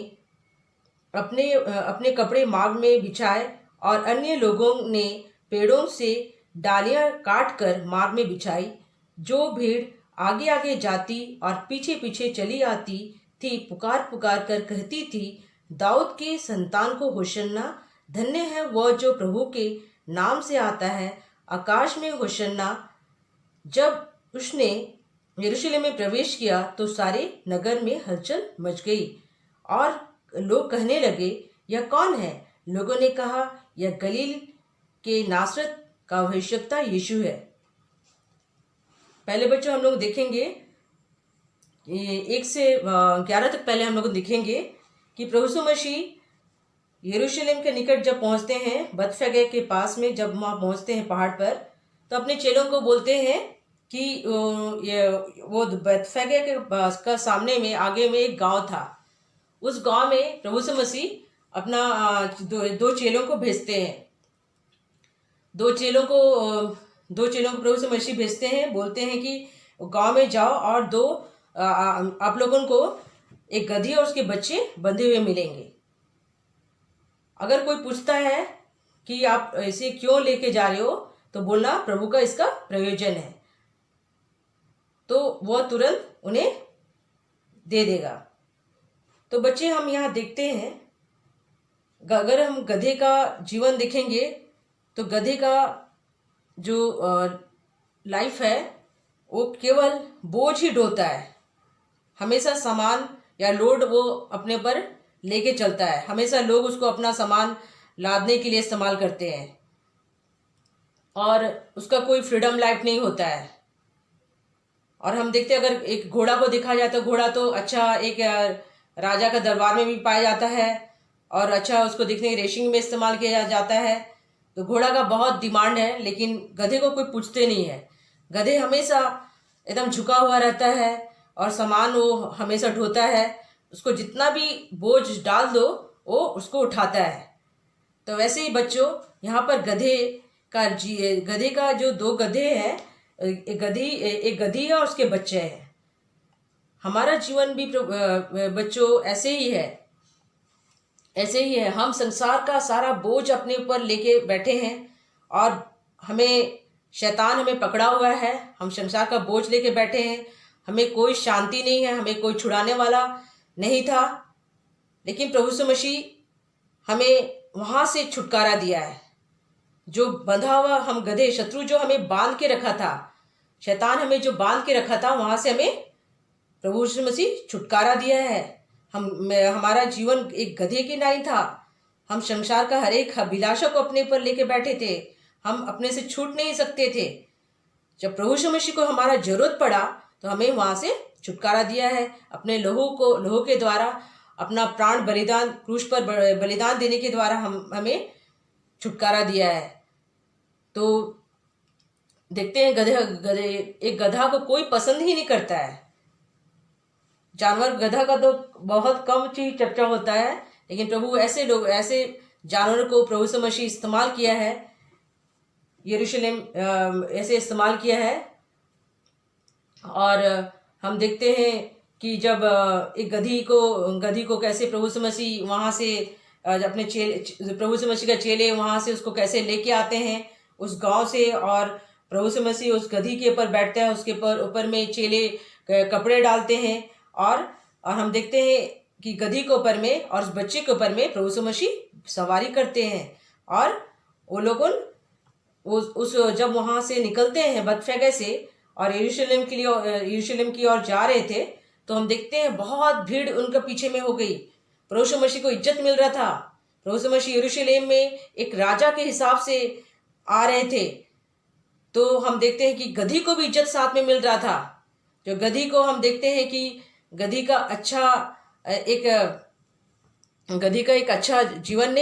अपने कपड़े मार्ग में बिछाए और अन्य लोगों ने पेड़ों से डालियां काटकर मार्ग में बिछाई। जो भीड़ आगे आगे जाती और पीछे पीछे चली आती थी, पुकार पुकार कर कहती थी, दाऊद के संतान को होशन्ना, धन्य है वह जो प्रभु के नाम से आता है, आकाश में होशन्ना। जब उसने यरूशलेम में प्रवेश किया तो सारे नगर में हलचल मच गई और लोग कहने लगे, यह कौन है? लोगों ने कहा, यह गलील के नासरत का भविष्यवक्ता यीशु है। पहले बच्चों हम लोग देखेंगे 1 से 11 तक पहले हम लोग देखेंगे कि प्रभु यीशु मसीह यरूशलेम के निकट जब पहुंचते हैं, बैतफगे के पास में जब वहाँ पहुंचते हैं पहाड़ पर, तो अपने चेलों को बोलते हैं कि वो बैतफगे के का सामने में आगे में एक गांव था। उस गांव में प्रभु यीशु मसीह अपना दो चेलों को भेजते हैं। दो चेलों को प्रभु यीशु मसीह भेजते हैं, बोलते हैं कि गांव में जाओ और आप लोगों को एक गधी और उसके बच्चे बंधे हुए मिलेंगे। अगर कोई पूछता है कि आप इसे क्यों लेके जा रहे हो, तो बोलना प्रभु का इसका प्रयोजन है, तो वह तुरंत उन्हें दे देगा। तो बच्चे हम यहाँ देखते हैं, अगर हम गधे का जीवन देखेंगे तो गधे का जो लाइफ है वो केवल बोझ ही ढोता है। हमेशा सामान या लोड वो अपने पर लेके चलता है। हमेशा लोग उसको अपना सामान लादने के लिए इस्तेमाल करते हैं और उसका कोई फ्रीडम लाइफ नहीं होता है। और हम देखते हैं, अगर एक घोड़ा को देखा जाए तो घोड़ा तो अच्छा एक राजा का दरबार में भी पाया जाता है और अच्छा उसको देखने की रेसिंग में इस्तेमाल किया जाता है। तो घोड़ा का बहुत डिमांड है, लेकिन गधे को कोई पूछते नहीं है। गधे हमेशा एकदम झुका हुआ रहता है और सामान वो हमेशा ढोता है। उसको जितना भी बोझ डाल दो वो उसको उठाता है। तो वैसे ही बच्चों यहाँ पर गधे का जो 2 गधे हैं, एक गधी है और उसके बच्चे हैं। हमारा जीवन भी बच्चों ऐसे ही है। हम संसार का सारा बोझ अपने ऊपर लेके बैठे हैं और शैतान हमें पकड़ा हुआ है। हम संसार का बोझ लेके बैठे हैं, हमें कोई शांति नहीं है, हमें कोई छुड़ाने वाला नहीं था। लेकिन प्रभु यीशु मसीह हमें वहां से छुटकारा दिया है। जो बंधा हुआ हम गधे, शत्रु जो हमें बांध के रखा था, शैतान हमें जो बांध के रखा था, वहां से हमें प्रभु यीशु मसीह छुटकारा दिया है। हमारा जीवन एक गधे की नाई था। हम संसार का हर एक अभिलाषा को अपने पर लेके बैठे थे, हम अपने से छूट नहीं सकते थे। जब प्रभु यीशु मसीह को हमारा जरूरत पड़ा तो हमें वहां से छुटकारा दिया है। अपने लहू के द्वारा, अपना प्राण बलिदान, क्रूस पर बलिदान देने के द्वारा हमें छुटकारा दिया है। तो देखते हैं एक गधा को कोई पसंद ही नहीं करता है। जानवर गधा का तो बहुत कम चीज चर्चा होता है, लेकिन प्रभु ऐसे जानवर को प्रभु यीशु मसीह इस्तेमाल किया है, यरूशलेम ऐसे इस्तेमाल किया है। और हम देखते हैं कि जब एक गधी को कैसे प्रभु यीशु मसीह वहां से अपने प्रभु यीशु मसीह का चेले वहां से उसको कैसे लेके आते हैं उस गांव से, और प्रभु यीशु मसीह उस गधी के ऊपर बैठता है, उसके ऊपर में चेले कपड़े डालते हैं, और हम देखते हैं कि गधी के ऊपर में और उस बच्चे के ऊपर में प्रभु यीशु मसीह सवारी करते हैं। और वो लोग उस जब वहां से निकलते हैं बतफगे से और यरूशलेम की ओर जा रहे थे, तो हम देखते हैं बहुत भीड़ उनके पीछे में हो गई। प्रभु यीशु मसीह को इज्जत मिल रहा था। प्रभु यीशु मसीह यरूशलेम में एक राजा के हिसाब से आ रहे थे, तो हम देखते हैं कि गधी को भी इज्जत साथ में मिल रहा था। जो गधी को हम देखते हैं कि गधी का एक अच्छा जीवन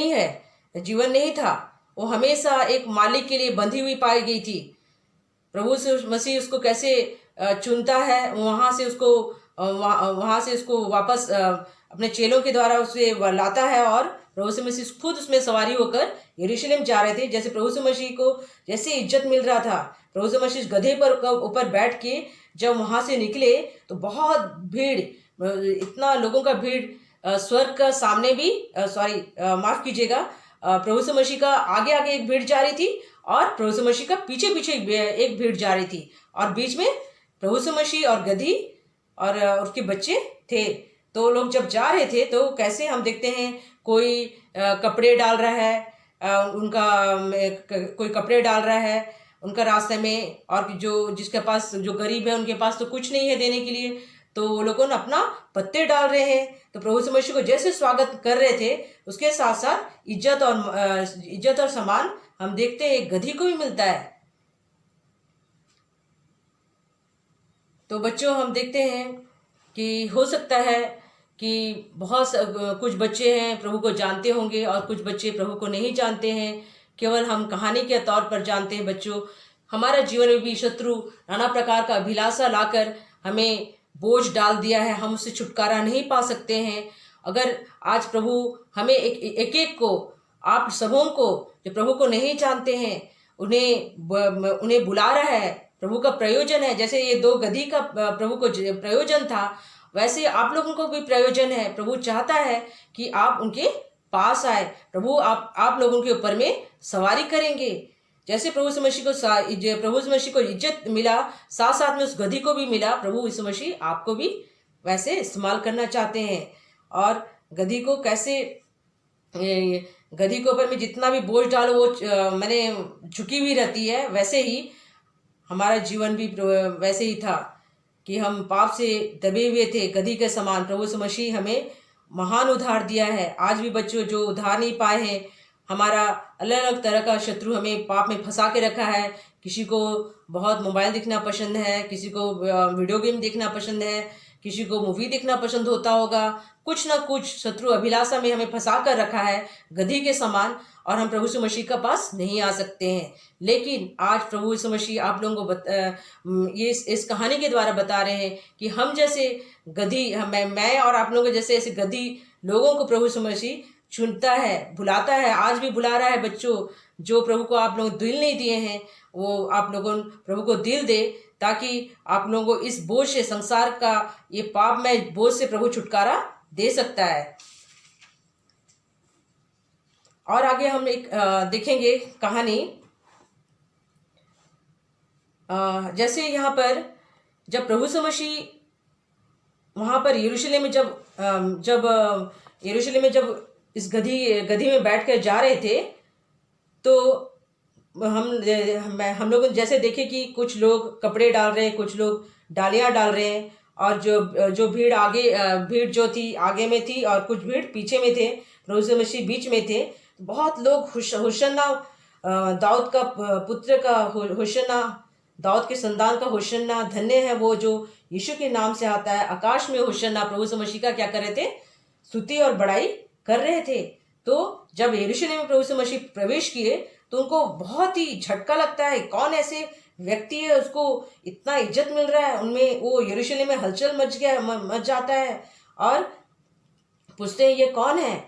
नहीं था। वो हमेशा एक मालिक के लिए बंधी हुई पाई गई थी। प्रभु मसीह उसको कैसे चुनता है, वहां से उसको वापस अपने चेलों के द्वारा उसे लाता है, और प्रभु मसीह खुद उसमें सवारी होकर यरूशलेम जा रहे थे। जैसे प्रभु मसीह को जैसे इज्जत मिल रहा था, प्रभु मसीह गधे पर ऊपर बैठ के जब वहां से निकले तो बहुत भीड़, इतना लोगों का भीड़, स्वर्ग का सामने भी माफ कीजिएगा, प्रभु मसीह का आगे एक भीड़ जा रही थी और प्रभु मसीह का पीछे एक भीड़ जा रही थी, और बीच में प्रभु मसीह और गधी और उसके बच्चे थे। तो लोग जब जा रहे थे तो कैसे हम देखते हैं कोई कपड़े डाल रहा है, कोई कपड़े डाल रहा है उनका रास्ते में, और जिसके पास जो गरीब है उनके पास तो कुछ नहीं है देने के लिए, तो वो लोगों ने अपना पत्ते डाल रहे हैं। तो प्रभु मसीह को जैसे स्वागत कर रहे थे, उसके साथ साथ इज्जत और सम्मान हम देखते हैं गधी को भी मिलता है। तो बच्चों, हम देखते हैं कि हो सकता है कि कुछ बच्चे हैं प्रभु को जानते होंगे और कुछ बच्चे प्रभु को नहीं जानते हैं, केवल हम कहानी के तौर पर जानते हैं। बच्चों, हमारा जीवन में भी शत्रु नाना प्रकार का अभिलाषा लाकर हमें बोझ डाल दिया है, हम उससे छुटकारा नहीं पा सकते हैं। अगर आज प्रभु हमें एक को, आप सबों को जो प्रभु को नहीं जानते हैं, उन्हें बुला रहा है, प्रभु का प्रयोजन है। जैसे ये 2 गधी का प्रभु को प्रयोजन था, वैसे आप लोगों को भी प्रयोजन है। प्रभु चाहता है कि आप उनके पास आए। प्रभु आप लोगों के ऊपर में सवारी करेंगे। जैसे प्रभु मसीह को इज्जत मिला, साथ साथ में उस गधी को भी मिला। प्रभु यीशु मसीह आपको भी वैसे इस्तेमाल करना चाहते हैं। और गधी को ऊपर में जितना भी बोझ डालो वो झुकी हुई रहती है। वैसे ही हमारा जीवन भी वैसे ही था कि हम पाप से दबे हुए थे गधी के समान। प्रभु यीशु मसीह हमें महान उद्धार दिया है। आज भी बच्चों जो उद्धार नहीं पाए हैं, हमारा अलग अलग तरह का शत्रु हमें पाप में फंसा के रखा है। किसी को बहुत मोबाइल देखना पसंद है, किसी को वीडियो गेम देखना पसंद है, किसी को मूवी देखना पसंद होता होगा। कुछ ना कुछ शत्रु अभिलाषा में हमें फंसा कर रखा है गधी के समान, और हम प्रभु यीशु मसीह के पास नहीं आ सकते हैं। लेकिन आज प्रभु यीशु मसीह आप लोगों को ये इस कहानी के द्वारा बता रहे हैं कि हम जैसे गधी, मैं और आप लोगों जैसे ऐसे गधी लोगों को प्रभु यीशु मसीह चुनता है, बुलाता है। आज भी बुला रहा है। बच्चों, जो प्रभु को आप लोग दिल नहीं दिए हैं, वो आप लोगों प्रभु को दिल दे, ताकि आप लोगों को इस बोझ से, संसार का ये पापमय बोझ से प्रभु छुटकारा दे सकता है। और आगे हम एक देखेंगे कहानी। जैसे यहाँ पर जब प्रभु यीशु मसीह वहाँ पर यरूशलेम में जब इस गधी में बैठ कर जा रहे थे, तो हम लोग जैसे देखे कि कुछ लोग कपड़े डाल रहे हैं, कुछ लोग डालियाँ डाल रहे हैं, और जो भीड़ जो थी आगे में थी और कुछ भीड़ पीछे में थे, प्रभु यीशु मसीह बीच में थे। बहुत लोग होशन्ना, दाऊद का पुत्र का होशन्ना, दाऊद के संतान का होशन्ना, धन्य है वो जो यीशु के नाम से आता है, आकाश में होशन्ना, प्रभु यीशु मसीह का क्या कर रहे थे? स्तुति और बड़ाई कर रहे थे। तो जब यरूशलेम में प्रभु यीशु मसीह प्रवेश किए तो उनको बहुत ही झटका लगता है, कौन ऐसे व्यक्ति है उसको इतना इज्जत मिल रहा है। उनमें वो यरूशलेम में हलचल मच जाता है और पूछते हैं ये कौन है।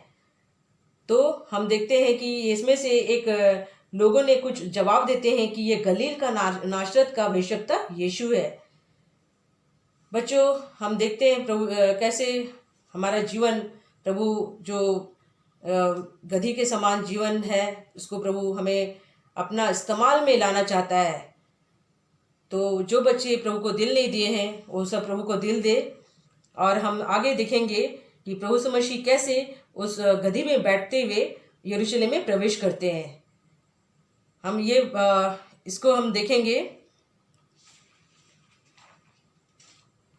तो हम देखते हैं कि इसमें से एक लोगों ने कुछ जवाब देते हैं कि ये गलील का नासरत का भविष्यवक्ता यीशु है। बच्चों, हम देखते हैं प्रभु कैसे हमारा जीवन, प्रभु जो गधी के समान जीवन है, उसको प्रभु हमें अपना इस्तेमाल में लाना चाहता है। तो जो बच्चे प्रभु को दिल नहीं दिए हैं वो सब प्रभु को दिल दे। और हम आगे देखेंगे कि प्रभु यीशु मसीह कैसे उस गधी में बैठते हुए यरूशलेम में प्रवेश करते हैं। हम ये इसको हम देखेंगे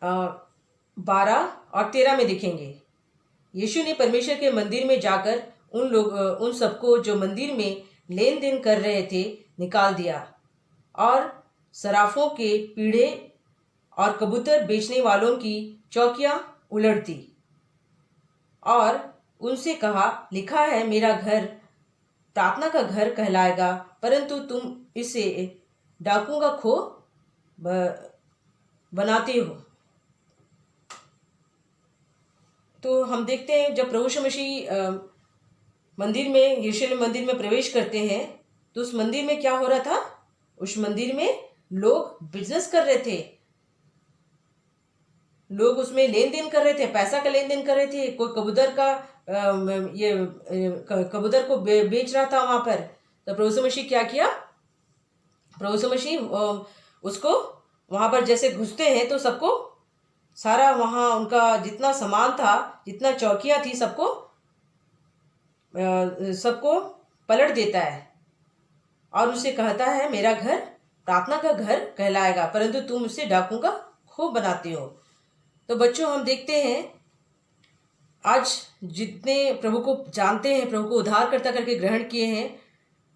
12 और 13 में देखेंगे। यीशु ने परमेश्वर के मंदिर में जाकर उन सबको जो मंदिर में लेन देन कर रहे थे निकाल दिया, और सराफों के पीढ़े और कबूतर बेचने वालों की चौकियां उलट दी, और उनसे कहा, लिखा है मेरा घर प्रार्थना का घर कहलाएगा, परंतु तुम इसे डाकुओं का खो बनाते हो। तो हम देखते हैं जब प्रभु यीशु मसीह मंदिर में, यरूशलेम मंदिर में प्रवेश करते हैं, तो उस मंदिर में क्या हो रहा था? उस मंदिर में लोग बिजनेस कर रहे थे, लोग उसमें लेन देन कर रहे थे, पैसा का लेन देन कर रहे थे। कोई कबूतर का कबूतर को बेच रहा था वहां पर। तो प्रभु यीशु मसीह क्या किया? प्रभु यीशु मसीह उसको वहां पर जैसे घुसते हैं तो सबको सारा वहां उनका जितना सामान था, जितना चौकियां थी, सबको पलट देता है और उसे कहता है मेरा घर प्रार्थना का घर कहलाएगा, परंतु तुम उसे डाकुओं का खो बनाते हो। तो बच्चों, हम देखते हैं आज जितने प्रभु को जानते हैं, प्रभु को उद्धारकर्ता करके ग्रहण किए हैं,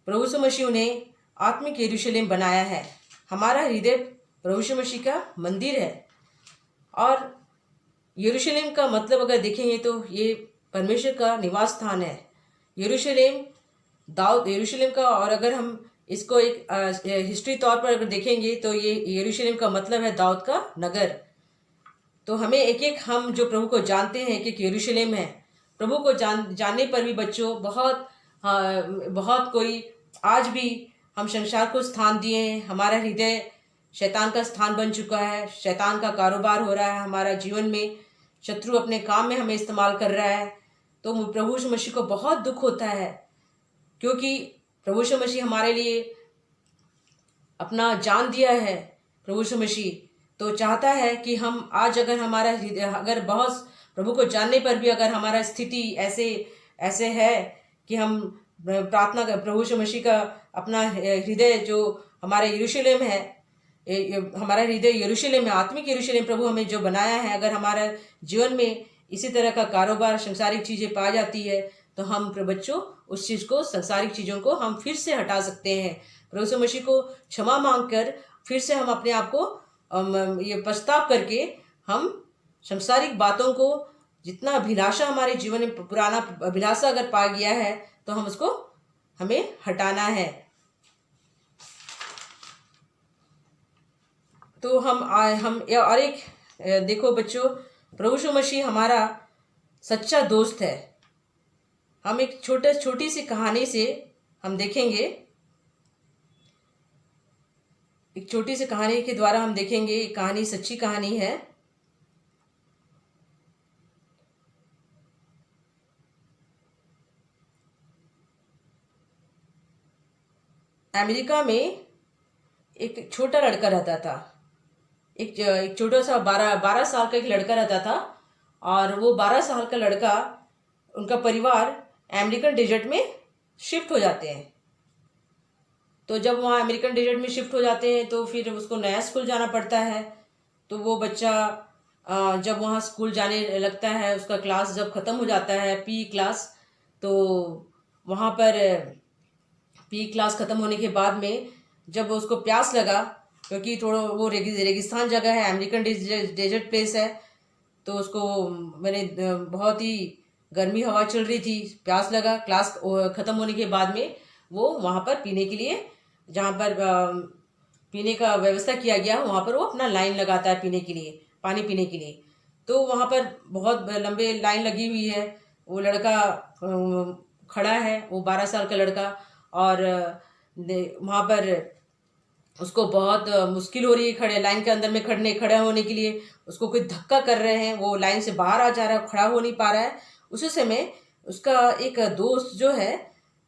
प्रभु यीशु मसीह ने आत्मिक यरूशलेम बनाया है। हमारा हृदय प्रभु यीशु मसीह का मंदिर है। और यरूशलेम का मतलब अगर देखेंगे तो ये परमेश्वर का निवास स्थान है। यरूशलेम यरूशलेम का, और अगर हम इसको एक हिस्ट्री तौर पर अगर देखेंगे तो ये यरूशलेम का मतलब है दाऊद का नगर। तो हमें हम जो प्रभु को जानते हैं कि यरूशलेम है। प्रभु को जानने पर भी बच्चों बहुत कोई आज भी हम संसार को स्थान दिए हैं। हमारा हृदय शैतान का स्थान बन चुका है, शैतान का कारोबार हो रहा है हमारा जीवन में, शत्रु अपने काम में हमें इस्तेमाल कर रहा है। तो प्रभु यीशु मसीह को बहुत दुख होता है, क्योंकि प्रभु यीशु मसीह हमारे लिए अपना जान दिया है। प्रभु यीशु मसीह तो चाहता है कि हम आज अगर हमारा हृदय, अगर बहुत प्रभु को जानने पर भी अगर हमारा स्थिति ऐसे है कि हम प्रार्थना कर, प्रभु यीशु मसीह का अपना हृदय जो हमारा यरूशलेम है, हमारा हृदय यरूशलेम में, आत्मिक यरूशलेम प्रभु हमें जो बनाया है, अगर हमारा जीवन में इसी तरह का कारोबार, संसारिक चीज़ें पाई जाती है, तो हम बच्चों उस चीज़ को, संसारिक चीज़ों को हम फिर से हटा सकते हैं। प्रभु यीशु मसीह को क्षमा मांगकर फिर से हम अपने आप को ये पछताव करके हम संसारिक बातों को, जितना अभिलाषा हमारे जीवन में पुराना अभिलाषा अगर पा गया है, तो हम उसको हमें हटाना है। तो हम और एक देखो बच्चों, प्रभु यीशु मसीह हमारा सच्चा दोस्त है। हम एक छोटी सी कहानी से हम देखेंगे। एक छोटी सी कहानी के द्वारा हम देखेंगे। ये कहानी सच्ची कहानी है। अमेरिका में एक छोटा लड़का रहता था। एक छोटा सा 12 साल का एक लड़का रहता था। और वो 12 साल का लड़का, उनका परिवार अमेरिकन डेजर्ट में शिफ्ट हो जाते हैं। तो जब वहाँ अमेरिकन डेजर्ट में शिफ्ट हो जाते हैं तो फिर उसको नया स्कूल जाना पड़ता है। तो वो बच्चा जब वहाँ स्कूल जाने लगता है, उसका क्लास जब ख़त्म हो जाता है, पी क्लास, तो वहाँ पर पी क्लास ख़त्म होने के बाद में जब उसको प्यास लगा, क्योंकि थोड़ा वो रेगिस्तान जगह है, अमेरिकन डेजर्ट प्लेस है, तो उसको मैंने बहुत ही गर्मी हवा चल रही थी, प्यास लगा। क्लास ख़त्म होने के बाद में वो वहाँ पर पीने के लिए, जहाँ पर पीने का व्यवस्था किया गया, वहाँ पर वो अपना लाइन लगाता है पीने के लिए, पानी पीने के लिए। तो वहाँ पर बहुत लंबे लाइन लगी हुई है। वो लड़का खड़ा है, वो 12 साल का लड़का, और वहाँ पर उसको बहुत मुश्किल हो रही है लाइन के अंदर में खड़ा होने के लिए। उसको कोई धक्का कर रहे हैं, वो लाइन से बाहर आ जा रहा है, खड़ा हो नहीं पा रहा है। उसी समय उसका एक दोस्त जो है,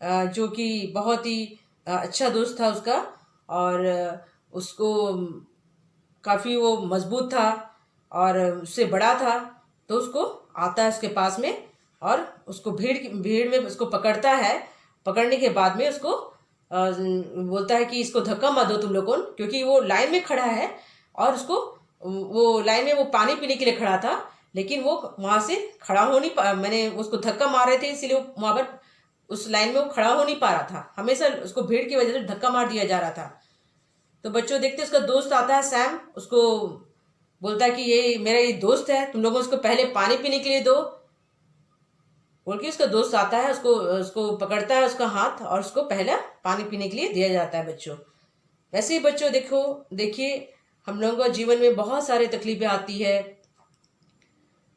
जो कि बहुत ही अच्छा दोस्त था उसका, और उसको काफ़ी वो मजबूत था और उससे बड़ा था, तो उसको आता है उसके पास में और उसको भीड़ में उसको पकड़ता है। पकड़ने के बाद में उसको बोलता है कि इसको धक्का मत दो तुम लोगों, क्योंकि वो लाइन में खड़ा है और उसको वो लाइन में वो पानी पीने के लिए खड़ा था, लेकिन वो वहाँ से खड़ा हो नहीं पा, मैंने उसको धक्का मार रहे थे, इसीलिए वहाँ पर उस लाइन में वो खड़ा हो नहीं पा रहा था। हमेशा उसको भीड़ की वजह से धक्का मार दिया जा रहा था। तो बच्चों देखते उसका दोस्त आता है, सैम, उसको बोलता है कि ये मेरा ये दोस्त है, तुम लोगों उसको पहले पानी पीने के लिए दो, बोल के उसका दोस्त आता है, उसको पकड़ता है उसका हाथ और उसको पहला पानी पीने के लिए दिया जाता है। बच्चों वैसे ही बच्चों देखिए हम लोगों का जीवन में बहुत सारे तकलीफें आती है,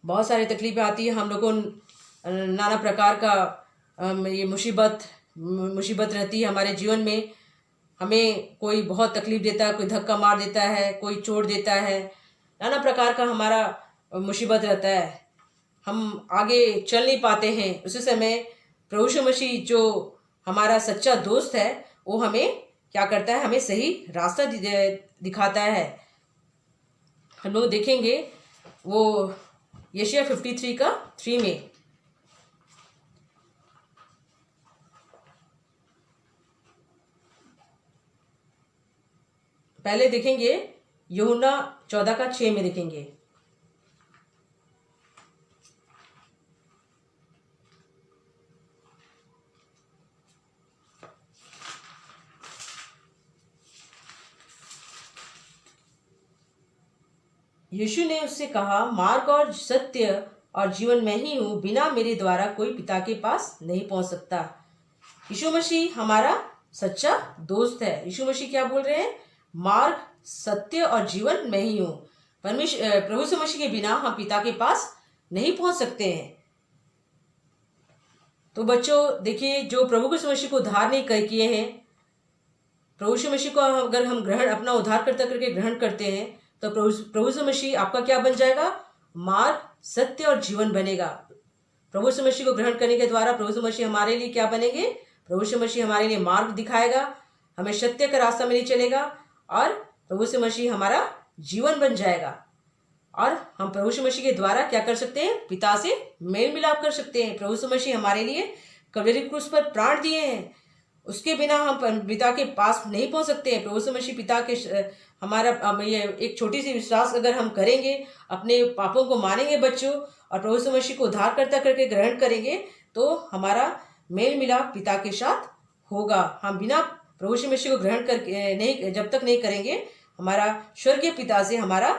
बहुत सारी तकलीफें आती है। हम लोगों नाना प्रकार का ये मुसीबत रहती है हमारे जीवन में। हमें कोई बहुत तकलीफ देता है, कोई धक्का मार देता है, कोई चोट देता है, नाना प्रकार का हमारा मुसीबत रहता है, हम आगे चल नहीं पाते हैं। उसी समय प्रभु यीशु मसीह जो हमारा सच्चा दोस्त है, वो हमें क्या करता है, हमें सही रास्ता दिखाता है। हम लोग देखेंगे वो यशायाह 53 का 3 में, पहले देखेंगे यूहन्ना 14 का 6 में देखेंगे। यीशु ने उससे कहा, मार्ग और सत्य और जीवन मैं ही हूँ, बिना मेरे द्वारा कोई पिता के पास नहीं पहुंच सकता। यीशु मसीह हमारा सच्चा दोस्त है। यीशु मसीह क्या बोल रहे हैं, मार्ग, सत्य और जीवन मैं ही हूँ। प्रभु यीशु मसीह के बिना हम पिता के पास नहीं पहुंच सकते हैं। तो बच्चों देखिए, जो प्रभु यीशु मसीह को उद्धार नहीं किए हैं, प्रभु यीशु मसीह को अगर हम अपना उद्धारकर्ता करके ग्रहण करते हैं, तो प्रभु यीशु मसीह आपका क्या बन जाएगा, मार्ग, सत्य और जीवन बनेगा। प्रभु यीशु मसीह को ग्रहण करने के द्वारा प्रभु यीशु मसीह हमारे लिए क्या बनेंगे, प्रभु यीशु मसीह हमारे लिए मार्ग दिखाएगा, हमें सत्य का रास्ता में नहीं चलेगा, और प्रभु यीशु मसीह हमारा जीवन बन जाएगा। और हम प्रभु यीशु मसीह के द्वारा क्या कर सकते हैं, पिता से मेल मिलाप कर सकते हैं। प्रभु यीशु मसीह हमारे लिए कलवरी क्रूस पर प्राण दिए हैं, उसके बिना हम पिता के पास नहीं पहुंच सकते हैं। प्रभु यीशु मसीह पिता के हमारा ये एक छोटी सी विश्वास अगर हम करेंगे, अपने पापों को मानेंगे बच्चों, और प्रभु यीशु मसीह को उद्धारकर्ता करके ग्रहण करेंगे, तो हमारा मेल मिलाप पिता के साथ होगा। हम बिना प्रभु यीशु मसीह को ग्रहण करके नहीं, जब तक नहीं करेंगे, हमारा स्वर्गीय पिता से हमारा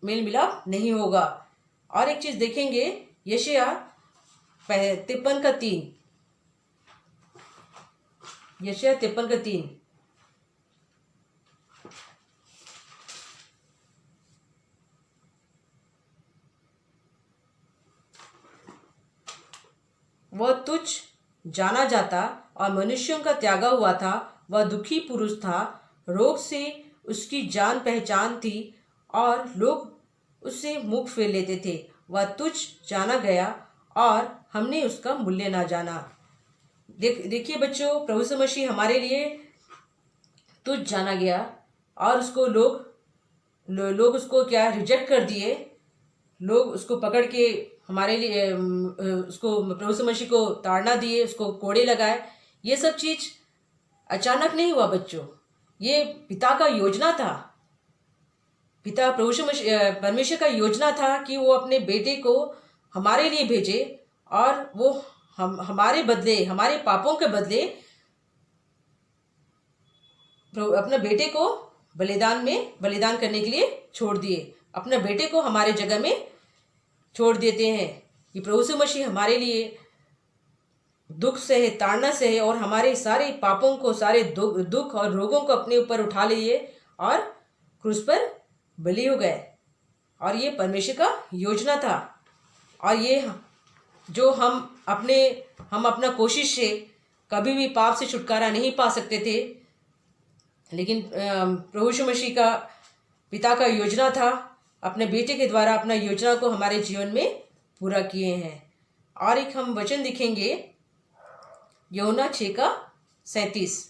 मेल मिलाप नहीं होगा। और एक चीज देखेंगे, यशायाह 53 का 3, यशायाह 53 का 3, वह तुच्छ जाना जाता और मनुष्यों का त्यागा हुआ था, वह दुखी पुरुष था रोग से उसकी जान पहचान थी और लोग उससे मुख फेर लेते थे। वह तुच्छ जाना गया और हमने उसका मूल्य ना जाना। देखिए बच्चों, प्रभु यीशु मसीह हमारे लिए तुच्छ जाना गया और उसको लोग उसको क्या रिजेक्ट कर दिए। लोग उसको पकड़ के हमारे लिए उसको प्रभु यीशु मसीह को ताड़ना दिए, उसको कोड़े लगाए। ये सब चीज अचानक नहीं हुआ बच्चों, ये पिता का योजना था। पिता प्रभु यीशु मसीह परमेश्वर का योजना था कि वो अपने बेटे को हमारे लिए भेजे और वो हमारे बदले, हमारे पापों के बदले अपने बेटे को बलिदान करने के लिए छोड़ दिए। अपने बेटे को हमारे जगह में छोड़ देते हैं। ये प्रभु यीशु मसीह हमारे लिए दुख सहे, ताड़ना सहे और हमारे सारे पापों को, सारे दुख और रोगों को अपने ऊपर उठा लिए और क्रूस पर बलि हो गए। और ये परमेश्वर का योजना था। और ये जो हम अपना कोशिश से कभी भी पाप से छुटकारा नहीं पा सकते थे, लेकिन प्रभु यीशु मसीह का पिता का योजना था, अपने बेटे के द्वारा अपना योजना को हमारे जीवन में पूरा किए हैं। और एक हम वचन दिखेंगे यूहन्ना 6:37।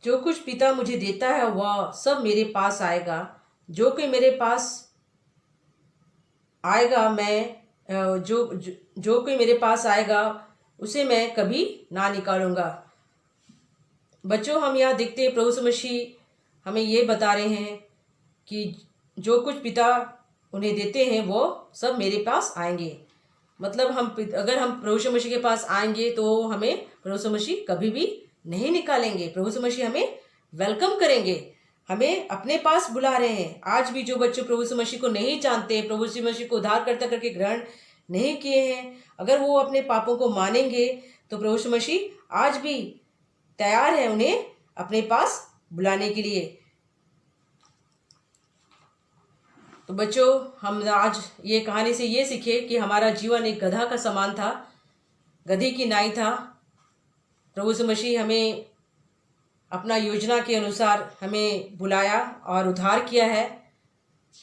जो कुछ पिता मुझे देता है वह सब मेरे पास आएगा। जो कोई मेरे पास आएगा, जो कोई मेरे पास आएगा उसे मैं कभी ना निकालूंगा। बच्चों, हम यहाँ देखते हैं प्रभु यीशु मसीह हमें ये बता रहे हैं कि जो कुछ पिता उन्हें देते हैं वो सब मेरे पास आएंगे। मतलब अगर हम प्रभु यीशु मसीह के पास आएंगे तो हमें प्रभु यीशु मसीह कभी भी नहीं निकालेंगे। प्रभु यीशु मसीह हमें वेलकम करेंगे, हमें अपने पास बुला रहे हैं। आज भी जो बच्चे प्रभु यीशु मसीह को नहीं जानते, प्रभु यीशु मसीह को उद्धारकर्ता करके ग्रहण नहीं किए हैं, अगर वो अपने पापों को मानेंगे तो प्रभु यीशु मसीह आज भी तैयार है उन्हें अपने पास बुलाने के लिए। तो बच्चों, हम आज ये कहानी से ये सीखे कि हमारा जीवन एक गधा का समान था, गधी की नाई था। प्रभु यीशु मसीह हमें अपना योजना के अनुसार हमें बुलाया और उद्धार किया है।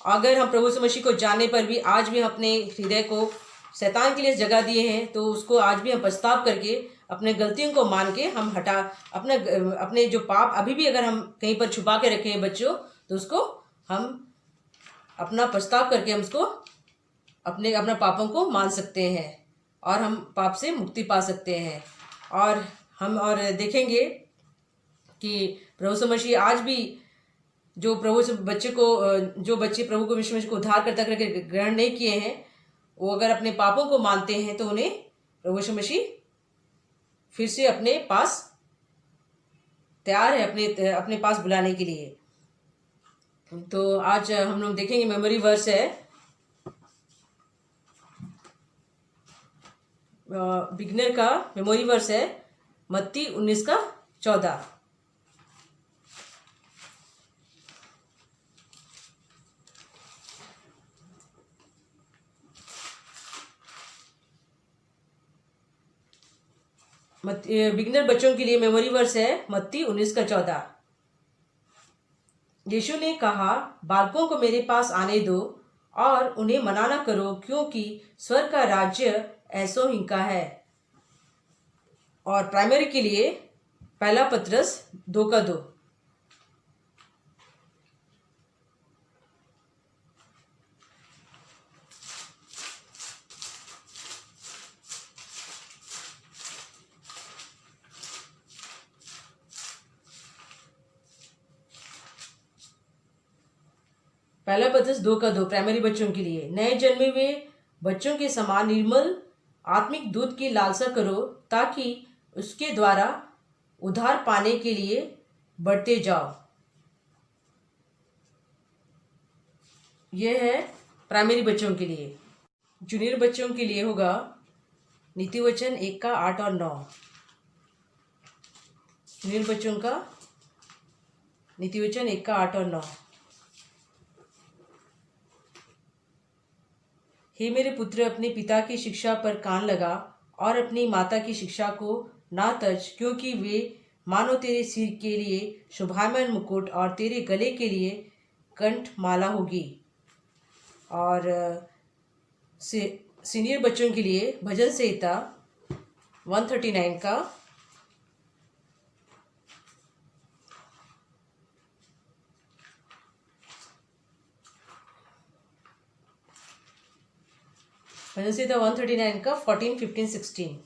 अगर हम प्रभु यीशु मसीह को जानने पर भी आज भी अपने हृदय को शैतान के लिए जगह दिए हैं, तो उसको आज भी हम पछताव करके अपने गलतियों को मान के हम अपने जो पाप अभी भी अगर हम कहीं पर छुपा के रखे हैं बच्चों, तो उसको हम अपना पछताव करके हम उसको अपना पापों को मान सकते हैं और हम पाप से मुक्ति पा सकते हैं। और हम देखेंगे कि प्रभु यीशु मसीह आज भी जो बच्चे प्रभु को यीशु मसीह को उद्धार करता करके ग्रहण नहीं किए हैं, वो अगर अपने पापों को मानते हैं तो उन्हें प्रभु यीशु मसीह फिर से अपने पास तैयार है, अपने पास बुलाने के लिए। तो आज हम लोग देखेंगे मेमोरी वर्स है बिगनर का मेमोरी वर्स है मत्ती 19:14। बिगनर बच्चों के लिए मेमोरी वर्स है मत्ती 19:14। यीशु ने कहा, बालकों को मेरे पास आने दो और उन्हें मना न करो, क्योंकि स्वर्ग का राज्य ऐसो ही का है। और प्राइमरी के लिए 1 पतरस 2:2। पहला पतरस 2:2 प्राइमरी बच्चों के लिए। नए जन्मे हुए बच्चों के समान निर्मल आत्मिक दूध की लालसा करो, ताकि उसके द्वारा उद्धार पाने के लिए बढ़ते जाओ। ये है प्राइमरी बच्चों के लिए। जूनियर बच्चों के लिए होगा नीति वचन 1 का 8 और 9। जूनियर बच्चों का नीति वचन 1 का 8 और 9। हे मेरे पुत्र, अपने पिता की शिक्षा पर कान लगा और अपनी माता की शिक्षा को ना तज, क्योंकि वे मानो तेरे सिर के लिए शोभायमान मुकुट और तेरे गले के लिए कंठ माला होगी। और सीनियर बच्चों के लिए भजन संहिता 139 का भजन संहिता 139 का 14, 15, 16।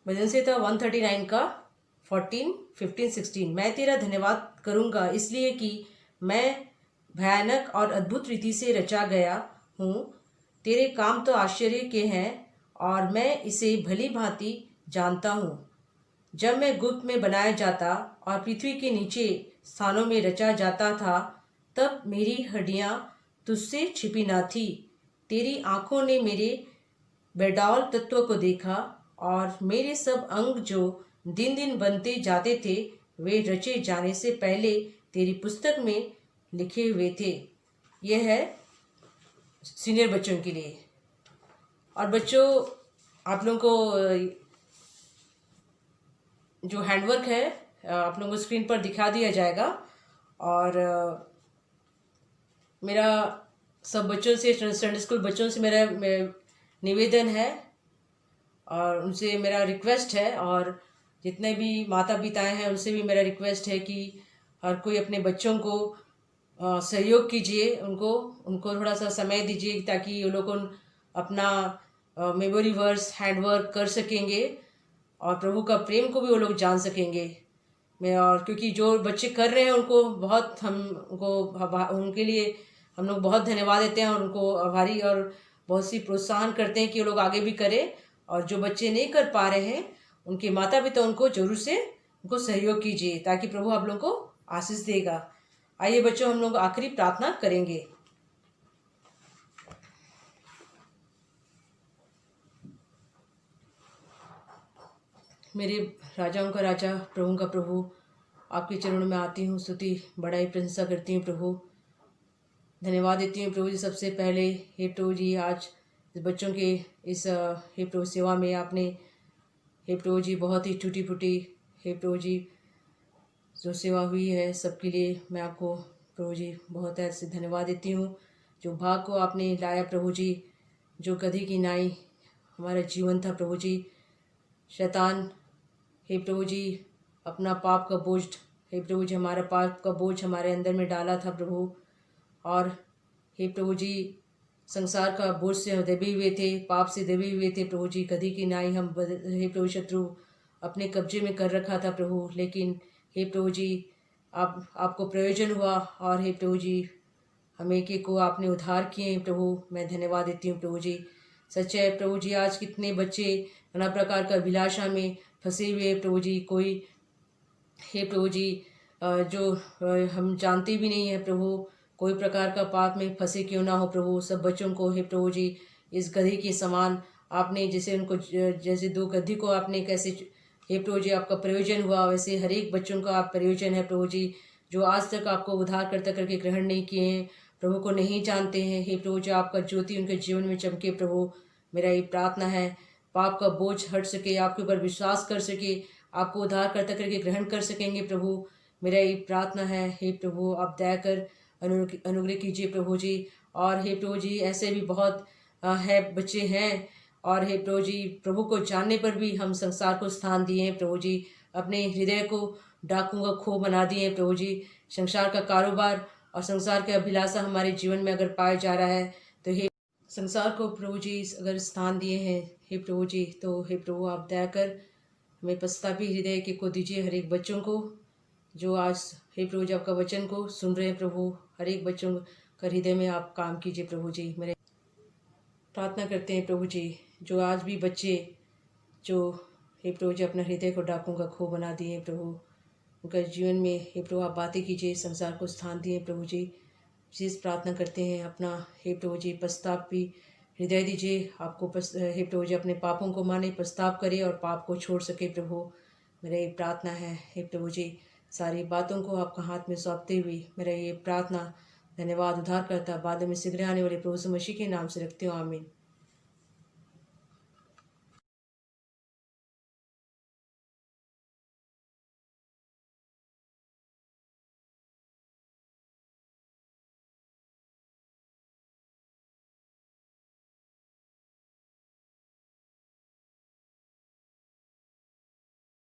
भजन संहिता 139 का 14, 15, 16। मैं तेरा धन्यवाद करूंगा इसलिए कि मैं भयानक और अद्भुत रीति से रचा गया हूँ। तेरे काम तो आश्चर्य के हैं और मैं इसे भली भांति जानता हूँ। जब मैं गुप्त में बनाया जाता और पृथ्वी के नीचे स्थानों में रचा जाता था, तब मेरी हड्डियाँ तुझसे छिपी न थी। तेरी आँखों ने मेरे बेडौल तत्व को देखा और मेरे सब अंग जो दिन दिन बनते जाते थे, वे रचे जाने से पहले तेरी पुस्तक में लिखे हुए थे। यह है सीनियर बच्चों के लिए। और बच्चों, आप लोगों को जो हैंडवर्क है आप लोगों को स्क्रीन पर दिखा दिया जाएगा। और मेरा सब बच्चों से, संडे स्कूल बच्चों से मेरा निवेदन है और उनसे मेरा रिक्वेस्ट है, और जितने भी माता पिताएं हैं उनसे भी मेरा रिक्वेस्ट है कि हर कोई अपने बच्चों को सहयोग कीजिए, उनको थोड़ा सा समय दीजिए ताकि वो लोग अपना मेमोरी वर्स हैंडवर्क कर सकेंगे और प्रभु का प्रेम को भी वो लोग जान सकेंगे। और क्योंकि जो बच्चे कर रहे हैं उनके लिए हम लोग बहुत धन्यवाद देते हैं और उनको आभारी और बहुत सी प्रोत्साहन करते हैं कि वो लोग आगे भी करें। और जो बच्चे नहीं कर पा रहे हैं उनके माता पिता उनको जरूर से उनको सहयोग कीजिए ताकि प्रभु आप लोगों को आशीष देगा। आइए बच्चों, हम लोग आखिरी प्रार्थना करेंगे। मेरे राजाओं का राजा, प्रभु का प्रभु, आपके चरणों में आती हूँ, स्तुति बड़ाई प्रशंसा करती हूँ प्रभु। धन्यवाद देती हूँ प्रभु जी। सबसे पहले हे प्रभु जी, आज इस बच्चों के इस हे प्रभु सेवा में आपने हे प्रभु जी बहुत ही टूटी फूटी हे प्रभु जी जो सेवा हुई है, सबके लिए मैं आपको प्रभु जी बहुत ऐसे धन्यवाद देती हूँ। जो भाग को आपने लाया प्रभु जी, जो गधी की नाई हमारा जीवन था प्रभु जी, शैतान हे प्रभु जी अपना पाप का बोझ हे प्रभु जी, हमारा पाप का बोझ हमारे अंदर में डाला था प्रभु। और हे प्रभु जी, संसार का बोझ से दबे हुए थे, पाप से दबे हुए थे प्रभु जी, गधी की नाई हम हे प्रभु शत्रु अपने कब्जे में कर रखा था प्रभु। लेकिन हे प्रभु जी आपको प्रयोजन हुआ और हे प्रभु जी हमें के को आपने उद्धार किए प्रभु। मैं धन्यवाद देती हूँ प्रभु जी। सच है प्रभु जी, आज कितने बच्चे नाना प्रकार का अभिलाषा में फंसे हुए प्रभु जी, कोई हे प्रभु जी जो हम जानते भी नहीं है प्रभु, कोई प्रकार का पाप में फंसे क्यों ना हो प्रभु। सब बच्चों को हे प्रभु जी इस गधी के समान आपने जैसे उनको जैसे दो गधी को आपने कैसे हे प्रभु जी आपका प्रयोजन हुआ, वैसे हर एक बच्चों का आप प्रयोजन है प्रभु जी, जो आज तक आपको उद्धार करता करके ग्रहण नहीं किए हैं, प्रभु को नहीं जानते हैं। हे प्रभु जी आपका ज्योति उनके जीवन में चमके प्रभु। मेरा ये प्रार्थना है पाप का बोझ हट सके, आपके ऊपर विश्वास कर सके, आपको उद्धार करता करके ग्रहण कर सकेंगे प्रभु। मेरा ये प्रार्थना है हे प्रभु, आप दया कर अनुग्रह कीजिए प्रभु जी। और हे प्रभु जी ऐसे भी बहुत है बच्चे हैं और हे प्रभु जी प्रभु को जानने पर भी हम संसार को स्थान दिए हैं प्रभु जी, अपने हृदय को डाकुओं का खो बना दिए हैं प्रभु जी। संसार का कारोबार और संसार के अभिलाषा हमारे जीवन में अगर पाया जा रहा है तो हे संसार को प्रभु जी अगर स्थान दिए हैं हे प्रभु जी, तो हे प्रभु आप दया कर हमें पश्चातापी हृदय के को दीजिए हर एक बच्चों को जो आज हे प्रभु जी आपका वचन को सुन रहे हैं प्रभु। हर एक बच्चों का हृदय में आप काम कीजिए प्रभु जी। मेरे प्रार्थना करते हैं प्रभु जी, जो आज भी बच्चे जो हे प्रभु जी अपना हृदय को डाकुओं का खो बना दिए प्रभु, उनका जीवन में हे प्रभु आप बातें कीजिए, संसार को स्थान दिए प्रभु जी। विशेष प्रार्थना करते हैं अपना हे प्रभु जी पश्चाताप भी हृदय दीजिए आपको हे प्रभु जी अपने पापों को माने, पश्चाताप करे और पाप को छोड़ सके प्रभु। मेरा ये प्रार्थना है हे प्रभु जी, सारी बातों को आपका हाथ में सौंपते हुए मेरा ये प्रार्थना धन्यवाद उद्धार करता बाद में शीघ्र आने वाले प्रभु यीशु मसीह के नाम से रखते हो, आमीन।